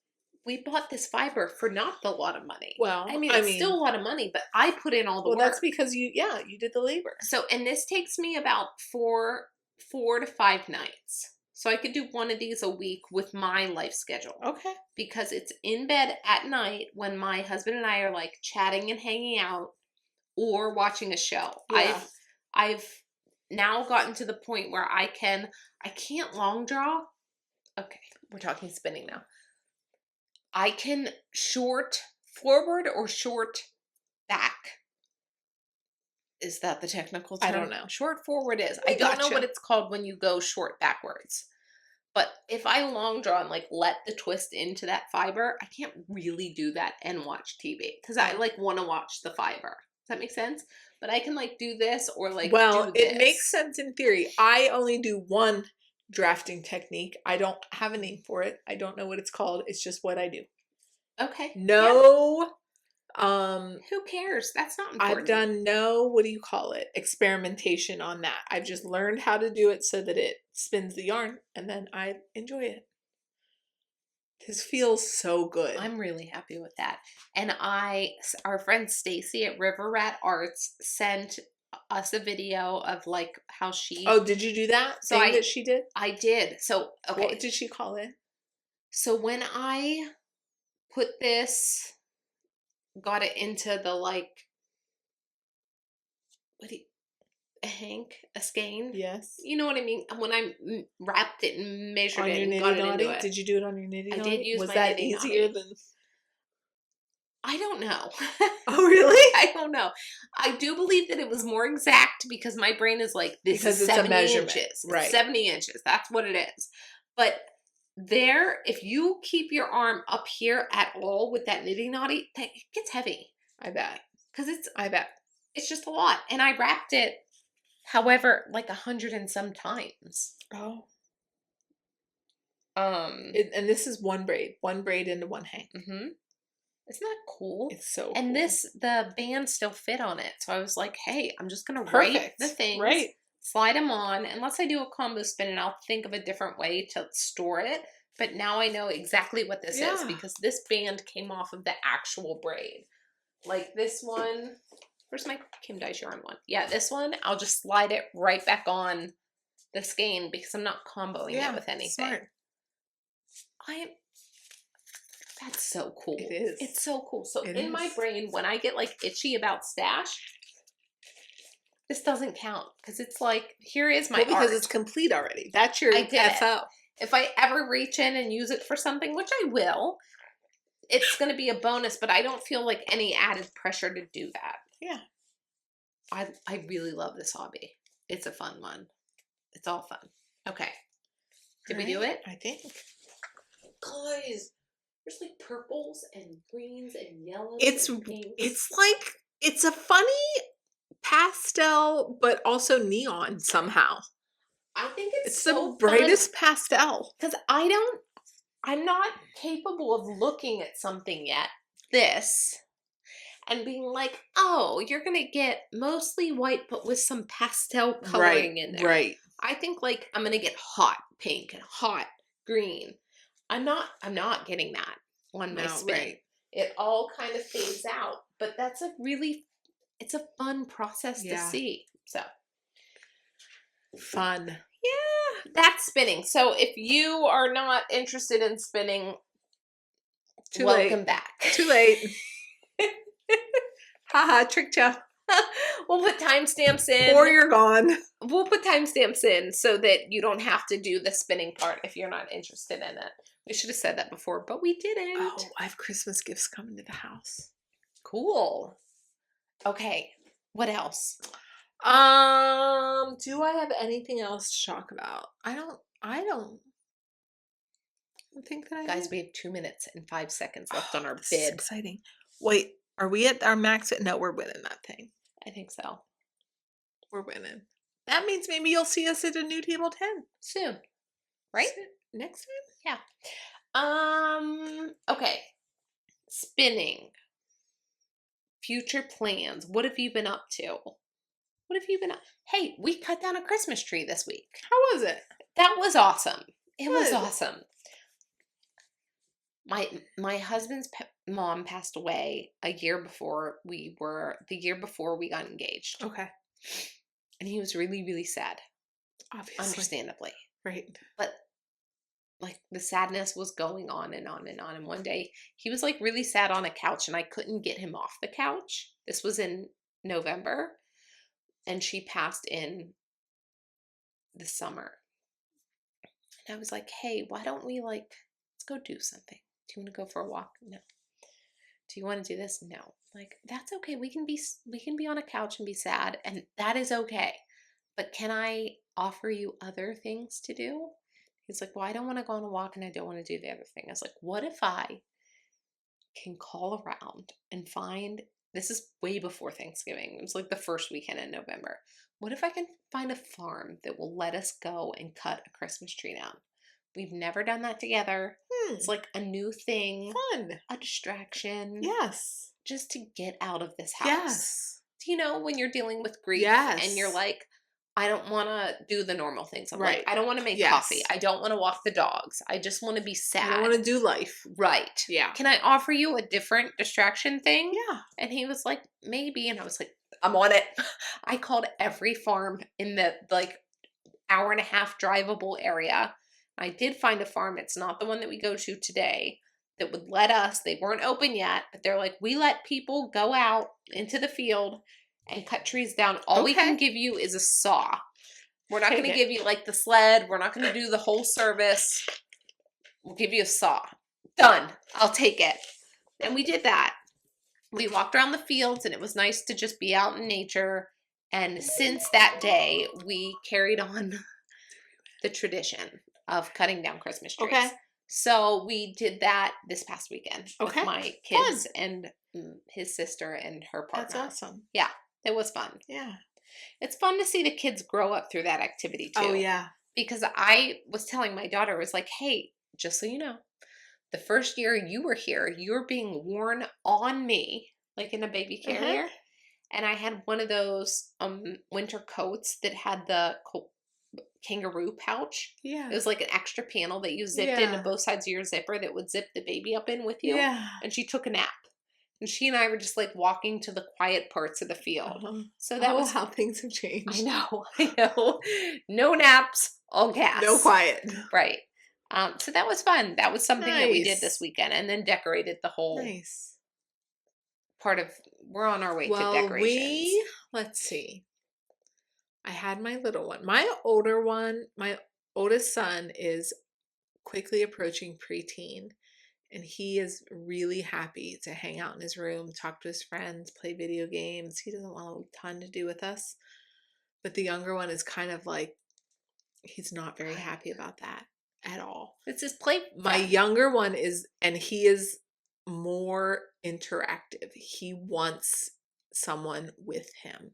We bought this fiber for not a lot of money. Well, I mean, it's still a lot of money, but I put in all the work. Well, that's because you did the labor. So, and this takes me about 4 to 5 nights. So I could do one of these a week with my life schedule. Okay. Because it's in bed at night when my husband and I are like chatting and hanging out or watching a show. Yeah. I've now gotten to the point where I can't long draw. Okay, we're talking spinning now. I can short forward or short back. Is that the technical term? I don't know. Short forward is. I don't know what it's called when you go short backwards. But if I long draw and like let the twist into that fiber, I can't really do that and watch TV because I like want to watch the fiber. Does that make sense? But I can like do this or like do this. It makes sense in theory. I only do one drafting technique. I don't have a name for it. I don't know what it's called. It's just what I do. Okay. No. Who cares? That's not important. I've done no, what do you call it? Experimentation on that. I've just learned how to do it so that it spins the yarn and then I enjoy it. This feels so good. I'm really happy with that. And our friend Stacy at River Rat Arts sent us a video of like how she... Oh, did you do that? That she did? I did. So, okay. What did she call it? So when I put this, got it into the like, a skein? Yes. You know what I mean? When I wrapped it and measured it and got it into it. Did you do it on your knitting? I did use my knitting. Was that knitting easier knotty. than... I don't know. Oh, really? I don't know. I do believe that it was more exact because my brain is like, this Because is it's a 70 measurement. inches. Right. It's 70 inches. That's what it is. But there, if you keep your arm up here at all with that nitty knotty, it gets heavy. I bet. Because it's just a lot. And I wrapped it, however, like 100 and some times. Oh. And this is one braid into one hang. Mm-hmm. Isn't that cool? It's so and cool. The band still fit on it. So I was like, hey, I'm just going to write the things, slide them on. Unless I do a combo spin and I'll think of a different way to store it. But now I know exactly what this is because this band came off of the actual braid. Like this one, where's my Kim Dyche yarn one? Yeah, this one, I'll just slide it right back on the skein because I'm not comboing it with anything. Smart. That's so cool. It is. It's so cool. So it in is. my brain, when I get like itchy about stash, this doesn't count because it's like, here is my art. Because it's complete already. That's your FO. If I ever reach in and use it for something, which I will, it's going to be a bonus, but I don't feel like any added pressure to do that. Yeah. I really love this hobby. It's a fun one. It's all fun. Okay. Did we do it? I think. Guys, there's like purples and greens and yellows. It's like, it's a funny pastel, but also neon somehow. I think it's so the brightest pastel. Because I'm not capable of looking at something yet, this, and being like, oh, you're going to get mostly white, but with some pastel coloring in there. Right. I think like I'm going to get hot pink and hot green. I'm not getting that on my spin. Right. It all kind of fades out, but that's it's a fun process to see. So fun. Yeah, that's spinning. So if you are not interested in spinning, welcome back. Too late. Haha, tricked ya. We'll put timestamps in. Or you're gone. We'll put timestamps in so that you don't have to do the spinning part if you're not interested in it. We should have said that before, but we didn't. Oh, I have Christmas gifts coming to the house. Cool. Okay. What else? Do I have anything else to talk about? I don't think that I Guys, we have 2 minutes and 5 seconds left on our this bid. Is exciting. Wait, are we at our max? No, we're winning that thing. I think so. We're winning. That means maybe you'll see us at a new table 10 soon. Right? Next time? Yeah. Okay. Spinning. Future plans. What have you been up to? Hey, we cut down a Christmas tree this week. How was it? That was awesome. It was awesome. My husband's mom passed away the year before we got engaged. Okay. And he was really, really sad. Obviously. Understandably. Right. But like the sadness was going on and on and on. And one day he was like really sad on a couch and I couldn't get him off the couch. This was in November. And she passed in the summer. And I was like, hey, why don't we let's go do something. Do you want to go for a walk? No. Do you want to do this? No. Like, that's okay. We can be on a couch and be sad, and that is okay. But can I offer you other things to do? He's like, well, I don't want to go on a walk and I don't want to do the other thing. I was like, what if I can call around and find, this is way before Thanksgiving. It was like the first weekend in November. What if I can find a farm that will let us go and cut a Christmas tree down? We've never done that together. It's like a new thing. Fun. A distraction. Yes. Just to get out of this house. Yes. Do you know when you're dealing with grief and you're like, I don't want to do the normal things. I'm like, I don't want to make coffee. I don't want to walk the dogs. I just want to be sad. I don't want to do life. Right. Yeah. Can I offer you a different distraction thing? Yeah. And he was like, maybe. And I was like, I'm on it. I called every farm in the hour and a half drivable area. I did find a farm. It's not the one that we go to today that would let us. They weren't open yet, but they're like, we let people go out into the field and cut trees down. All we can give you is a saw. We're not going to give you the sled. We're not going to do the whole service. We'll give you a saw. Done. I'll take it. And we did that. we walked around the fields, and it was nice to just be out in nature. And since that day, we carried on the tradition of cutting down Christmas trees. Okay. So we did that this past weekend with Okay. my kids and his sister and her partner. That's awesome. Yeah, it was fun. Yeah. It's fun to see the kids grow up through that activity too. Oh, yeah. Because I was telling my daughter, I was like, hey, just so you know, the first year you were here, you were being worn on me, like in a baby carrier. And I had one of those winter coats that had the kangaroo pouch. Yeah. It was like an extra panel that you zipped into both sides of your zipper that would zip the baby up in with you. Yeah. And she took a nap. And she and I were just like walking to the quiet parts of the field. So that was how things have changed. I know. No naps, all gas. No quiet. Right. So that was fun. That was something that we did this weekend, and then decorated the whole part of. We're on our way to decorations. Let's see. I had my little one. My older one, my oldest son, is quickly approaching preteen, and he is really happy to hang out in his room, talk to his friends, play video games. He doesn't want a ton to do with us. But the younger one is kind of like, he's not very happy about that at all. It's his play. My younger one is, and he is more interactive. He wants someone with him.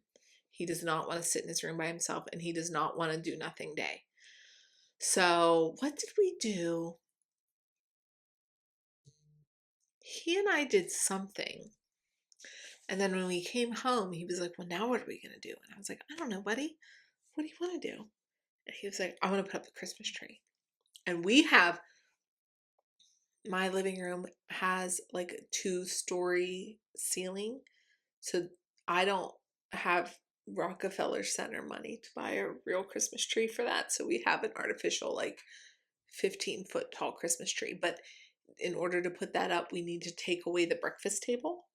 He does not want to sit in his room by himself, and he does not want to do nothing day. So what did we do? He and I did something. And then when we came home, he was like, well, now what are we going to do? And I was like, I don't know, buddy. What do you want to do? And he was like, I want to put up the Christmas tree. And my living room has like a 2-story ceiling. So I don't have Rockefeller Center money to buy a real Christmas tree for that. So we have an artificial like 15-foot tall Christmas tree. But in order to put that up, we need to take away the breakfast table.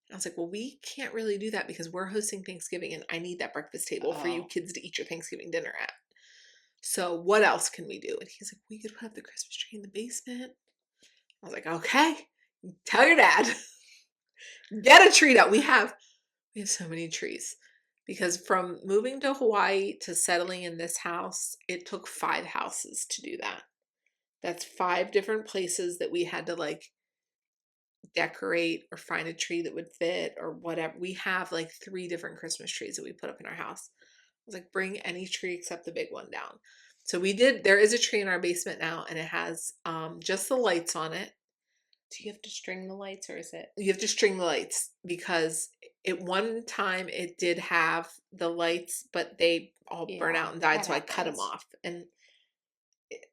And I was like, well, we can't really do that because we're hosting Thanksgiving and I need that breakfast table for you kids to eat your Thanksgiving dinner at. So what else can we do? And he's like, we could put up the Christmas tree in the basement. I was like, okay, tell your dad. Get a tree out. We have so many trees. Because from moving to Hawaii to settling in this house, it took 5 houses to do that. That's 5 different places that we had to like decorate or find a tree that would fit or whatever. We have like 3 different Christmas trees that we put up in our house. I was like, bring any tree except the big one down. So we did. There is a tree in our basement now, and it has just the lights on it. Do you have to string the lights, or is it? You have to string the lights because at one time it did have the lights, but they all burnt out and died, so I cut them off. And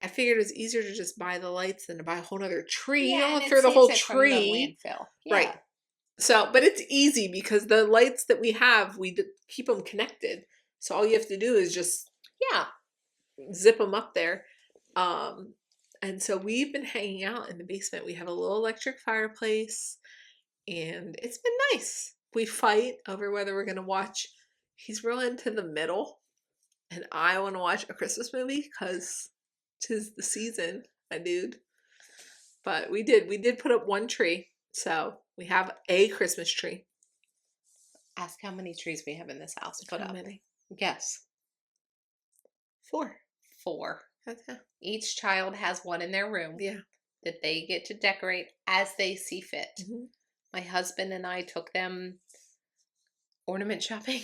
I figured it was easier to just buy the lights than to buy a whole other tree. You don't throw the whole tree. Right. So, but it's easy because the lights that we have, we keep them connected. So all you have to do is just zip them up there. And so we've been hanging out in the basement. We have a little electric fireplace, and it's been nice. We fight over whether we're going to watch. He's real into the middle, and I want to watch a Christmas movie because 'tis the season, my dude. But we did put up 1 tree, so we have a Christmas tree. Ask how many trees we have in this house. Put How up. many? Guess. 4. 4. Okay. Each child has one in their room that they get to decorate as they see fit. Mm-hmm. My husband and I took them ornament shopping.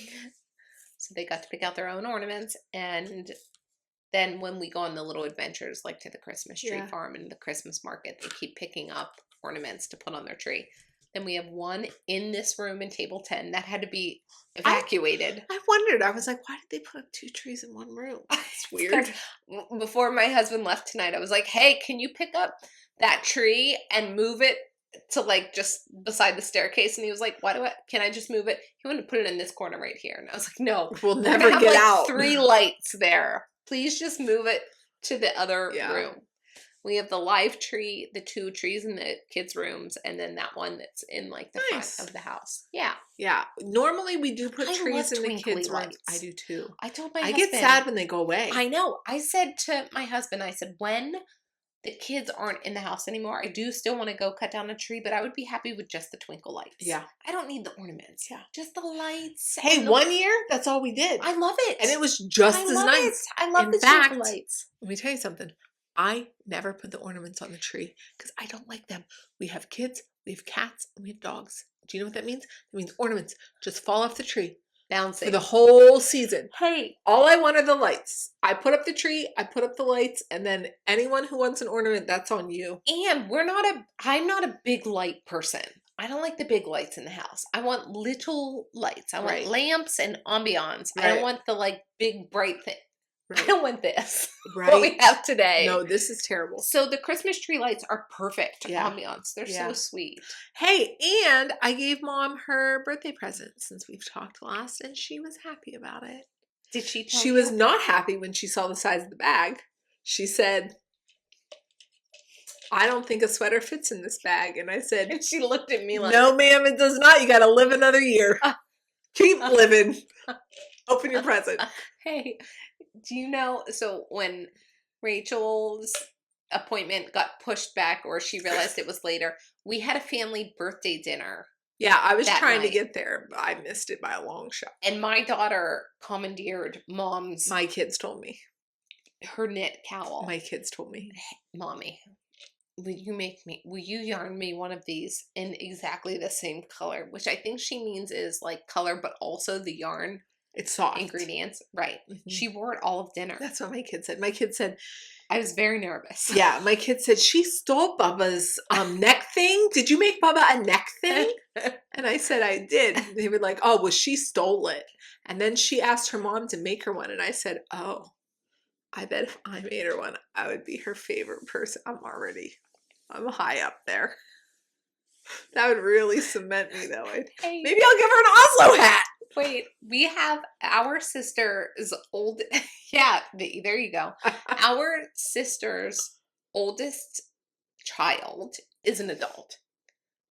So they got to pick out their own ornaments. And then when we go on the little adventures, like to the Christmas tree farm and the Christmas market, they keep picking up ornaments to put on their tree. Then we have one in this room in table 10 that had to be evacuated. I wondered. I was like, why did they put up 2 trees in one room? It's weird. Before my husband left tonight, I was like, hey, can you pick up that tree and move it to like just beside the staircase? And he was like, can I just move it? He wanted to put it in this corner right here. And I was like, no. We'll never get out. 3 lights there. Please just move it to the other room. We have the live tree, the 2 trees in the kids' rooms, and then that one that's in like the front of the house. Yeah. Yeah. Normally we do put trees in the kids' rooms. I do too. I told my husband. I get sad when they go away. I know. I said to my husband, I said, when the kids aren't in the house anymore, I do still want to go cut down a tree, but I would be happy with just the twinkle lights. Yeah. I don't need the ornaments. Yeah. Just the lights. Hey, 1 year, that's all we did. I love it. And it was just as nice. I love the twinkle lights. Let me tell you something. I never put the ornaments on the tree because I don't like them. We have kids, we have cats, and we have dogs. Do you know what that means? It means ornaments just fall off the tree. Bouncing. For the whole season. Hey. All I want are the lights. I put up the tree, I put up the lights, and then anyone who wants an ornament, that's on you. And I'm not a big light person. I don't like the big lights in the house. I want little lights. I want lamps and ambiance. I don't want the like big bright thing. I don't want this. What we have today. No, this is terrible. So the Christmas tree lights are perfect ambiance. They're so sweet. Hey, and I gave Mom her birthday present since we've talked last, and she was happy about it. Did she tell She was not happy when she saw the size of the bag. She said, I don't think a sweater fits in this bag. And I said, and she looked at me like, no, ma'am, it does not. You got to live another year. Keep living. Open your present. Hey, do you know, so when Rachel's appointment got pushed back or she realized it was later, we had a family birthday dinner. Yeah, I was trying to get there, but I missed it by a long shot. And my daughter commandeered Mom's... My kids told me. Her knit cowl. My kids told me. Mommy, will you yarn me one of these in exactly the same color? Which I think she means is like color, but also the yarn. It's soft. Ingredients. Right. Mm-hmm. She wore it all of dinner. That's what my kid said. My kid said... I was very nervous. Yeah, my kid said, she stole Bubba's neck thing. Did you make Bubba a neck thing? And I said, I did. They were like, oh, well, she stole it. And then she asked her mom to make her one. And I said, oh, I bet if I made her one, I would be her favorite person. I'm high up there. That would really cement me, though. Hey. Maybe I'll give her an Oslo hat. Wait, we have our sister's old... Yeah, there you go. Our sister's oldest child is an adult.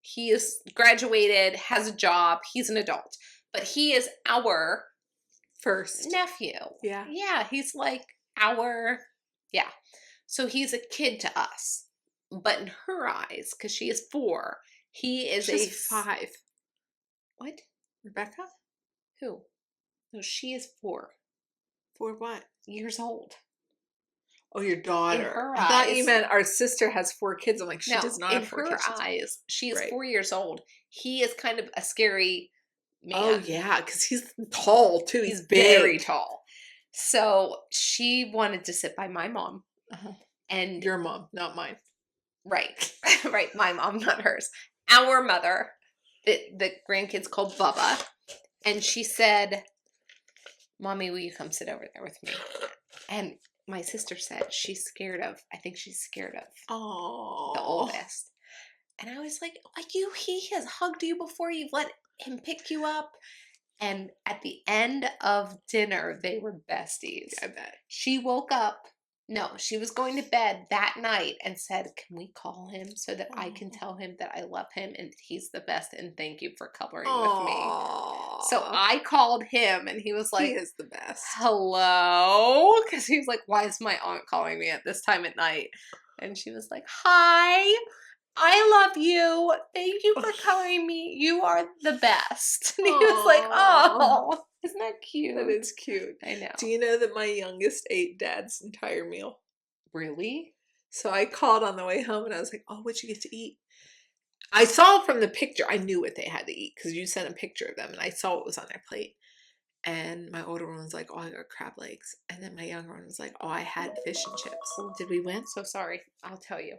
He is graduated, has a job. He's an adult. But he is our... First. Nephew. Yeah. Yeah, he's like our... Yeah. So he's a kid to us. But in her eyes, because she is 4, he is She's 5. What? Rebecca? Who? No, she is 4. 4 what? Years old. Oh, your daughter. In her I thought eyes, you meant our sister has 4 kids. I'm like, she does not have 4 kids. In her eyes, she is 4 years old. He is kind of a scary man. Oh, yeah, because he's tall, too. He's big. Very tall. So she wanted to sit by my mom. And your mom, not mine. Right. Right. My mom, not hers. Our mother, the grandkids called Bubba. And she said, Mommy, will you come sit over there with me? And my sister said she's scared of the oldest. And I was like, he has hugged you before, you've let him pick you up. And at the end of dinner, they were besties. I bet. She woke up. No, she was going to bed that night and said, can we call him so that I can tell him that I love him and he's the best and thank you for covering with me. So I called him and he was like, he is the best. Hello? Because he was like, why is my aunt calling me at this time at night? And she was like, hi, I love you. Thank you for covering me. You are the best. And he was like, oh. Isn't that cute? That is cute. I know. Do you know that my youngest ate Dad's entire meal? Really? So I called on the way home and I was like, oh, what'd you get to eat? I saw from the picture. I knew what they had to eat because you sent a picture of them and I saw what was on their plate. And my older one was like, oh, I got crab legs. And then my younger one was like, oh, I had fish and chips. Did we win? So sorry. I'll tell you.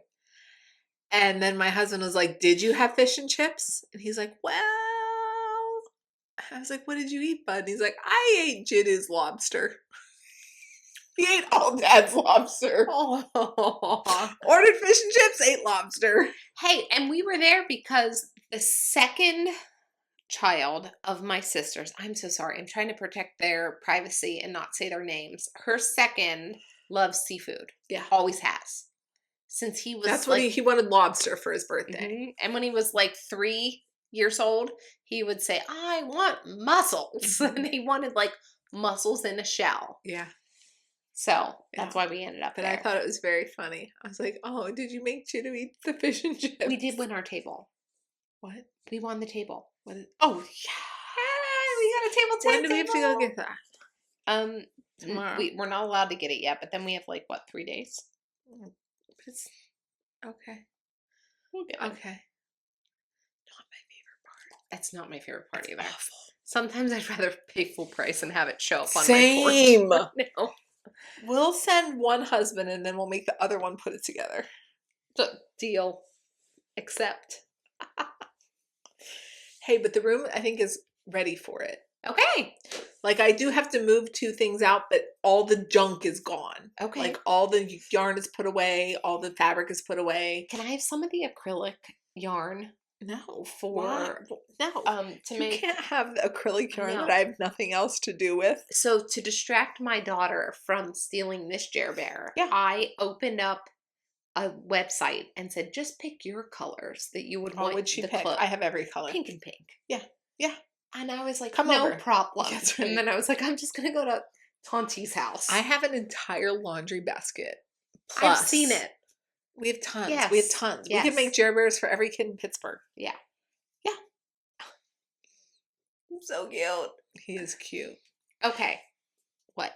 And then my husband was like, did you have fish and chips? And he's like, well... I was like, what did you eat, bud? And he's like, I ate Jiddu's lobster. He ate all Dad's lobster. Oh. Ordered fish and chips, ate lobster. Hey, and we were there because the second child of my sisters, I'm so sorry, I'm trying to protect their privacy and not say their names. Her second loves seafood. Yeah. Always has. Since he was That's what he wanted lobster for his birthday. Mm-hmm. And when he was like 3 years old, he would say, I want mussels. And he wanted like mussels in a shell. Yeah. So that's why we ended up But there. I thought it was very funny. I was like, oh, did you make Chido eat the fish and chips? We did win our table. What? We won the table. Oh, yeah. We got a table 10 When do we have to go get that? Tomorrow. We're not allowed to get it yet, but then we have 3 days. Okay. We'll get it. Okay. Not my favorite part. That's not my favorite part either. Awful. Sometimes I'd rather pay full price and have it show up on Same. my porch. No. We'll send one husband and then we'll make the other one put it together. Deal. Accept. Hey, but the room I think is ready for it. Okay. I do have to move 2 things out, but all the junk is gone. Okay. All the yarn is put away, all the fabric is put away. Can I have some of the acrylic yarn? No. For no. To make. You can't have the acrylic yarn that I have nothing else to do with. So to distract my daughter from stealing this JereBear, I opened up a website and said, just pick your colors that you would want. What would she pick? I have every color. Pink and pink. Yeah. Yeah. And I was like, Come no over. problem. That's right. And then I was like, I'm just going to go to Tanti's house. I have an entire laundry basket. I've seen it. We have tons. Yes. We have tons. Yes. We can make JereBears for every kid in Pittsburgh. Yeah. Yeah. So cute. He is cute. Okay. What?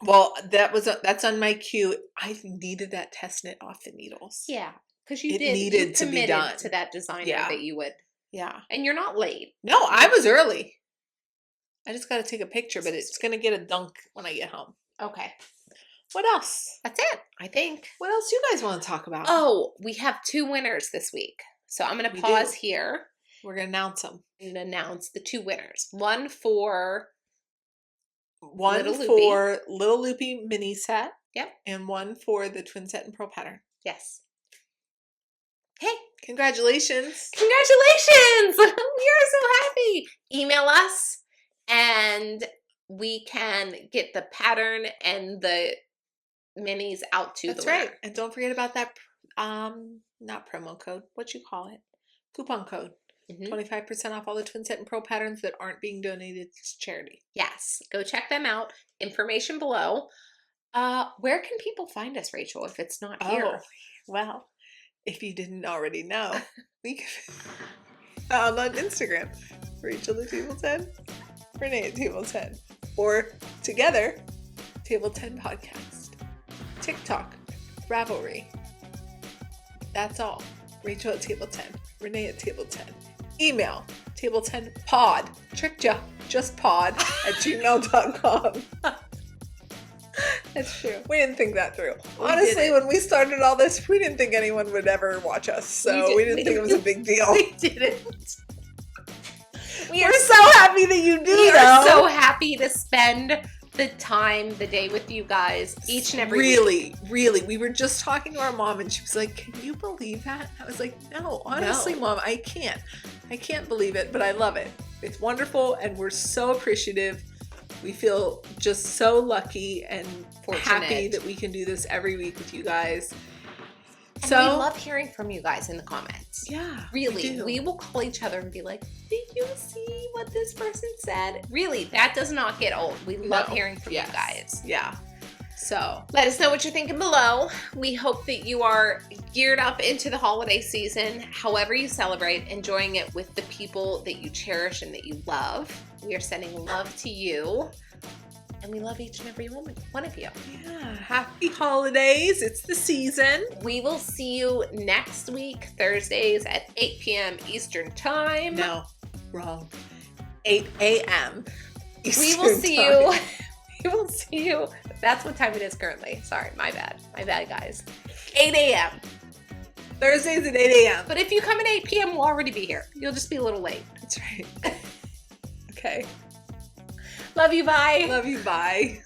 Well, that's on my queue. I needed that test knit off the needles. Yeah. Because It needed to be done. to that designer that you would. Yeah. And you're not late. No, I was early. I just got to take a picture, but it's going to get a dunk when I get home. Okay. What else? That's it, I think. What else do you guys want to talk about? Oh, we have 2 winners this week. So I'm going to pause here. We're going to announce them. And announce the 2 winners. One for Little Loopy mini set. Yep. And one for the twin set and pearl pattern. Yes. Hey. Congratulations. Congratulations. We are so happy. Email us and we can get the pattern and the minis out to That's the winner. right. And don't forget about that, not promo code. What you call it? Coupon code. 25% off all the twin set and pearl patterns that aren't being donated to charity. Yes. Go check them out. Information below. Where can people find us, Rachel, if it's not here? Well, if you didn't already know, we can found on Instagram, Rachel at Table 10, Renee at Table 10, or together, Table 10 Podcast, TikTok, Ravelry. That's all. Rachel at Table 10, Renee at Table 10. Email table10pod, tricked ya, just pod at gmail.com. That's true. We didn't think that through. Honestly, when we started all this, we didn't think anyone would ever watch us. So we didn't think it was a big deal. We didn't. We're so happy that you do, We are so happy to spend the day with you guys each and every week. Really. We were just talking to our mom and she was like, can you believe that? I was like, no, honestly, Mom, I can't. I can't believe it, but I love it. It's wonderful and we're so appreciative. We feel just so lucky and happy that we can do this every week with you guys. And we love hearing from you guys in the comments. Yeah. Really. We will call each other and be like, did you see what this person said? Really, that does not get old. We love hearing from you guys. Yeah. So let us know what you're thinking below. We hope that you are geared up into the holiday season, however you celebrate, enjoying it with the people that you cherish and that you love. We are sending love to you. And we love each and every one of you. Yeah. Happy holidays. It's the season. We will see you next week, Thursdays at 8 p.m. Eastern Time. No, wrong. 8 a.m. Eastern We will see you. We will see you. That's what time it is currently. Sorry, my bad. My bad, guys. 8 a.m. Thursdays at 8 a.m. But if you come at 8 p.m., we'll already be here. You'll just be a little late. That's right. Okay. Love you, bye. Love you, bye.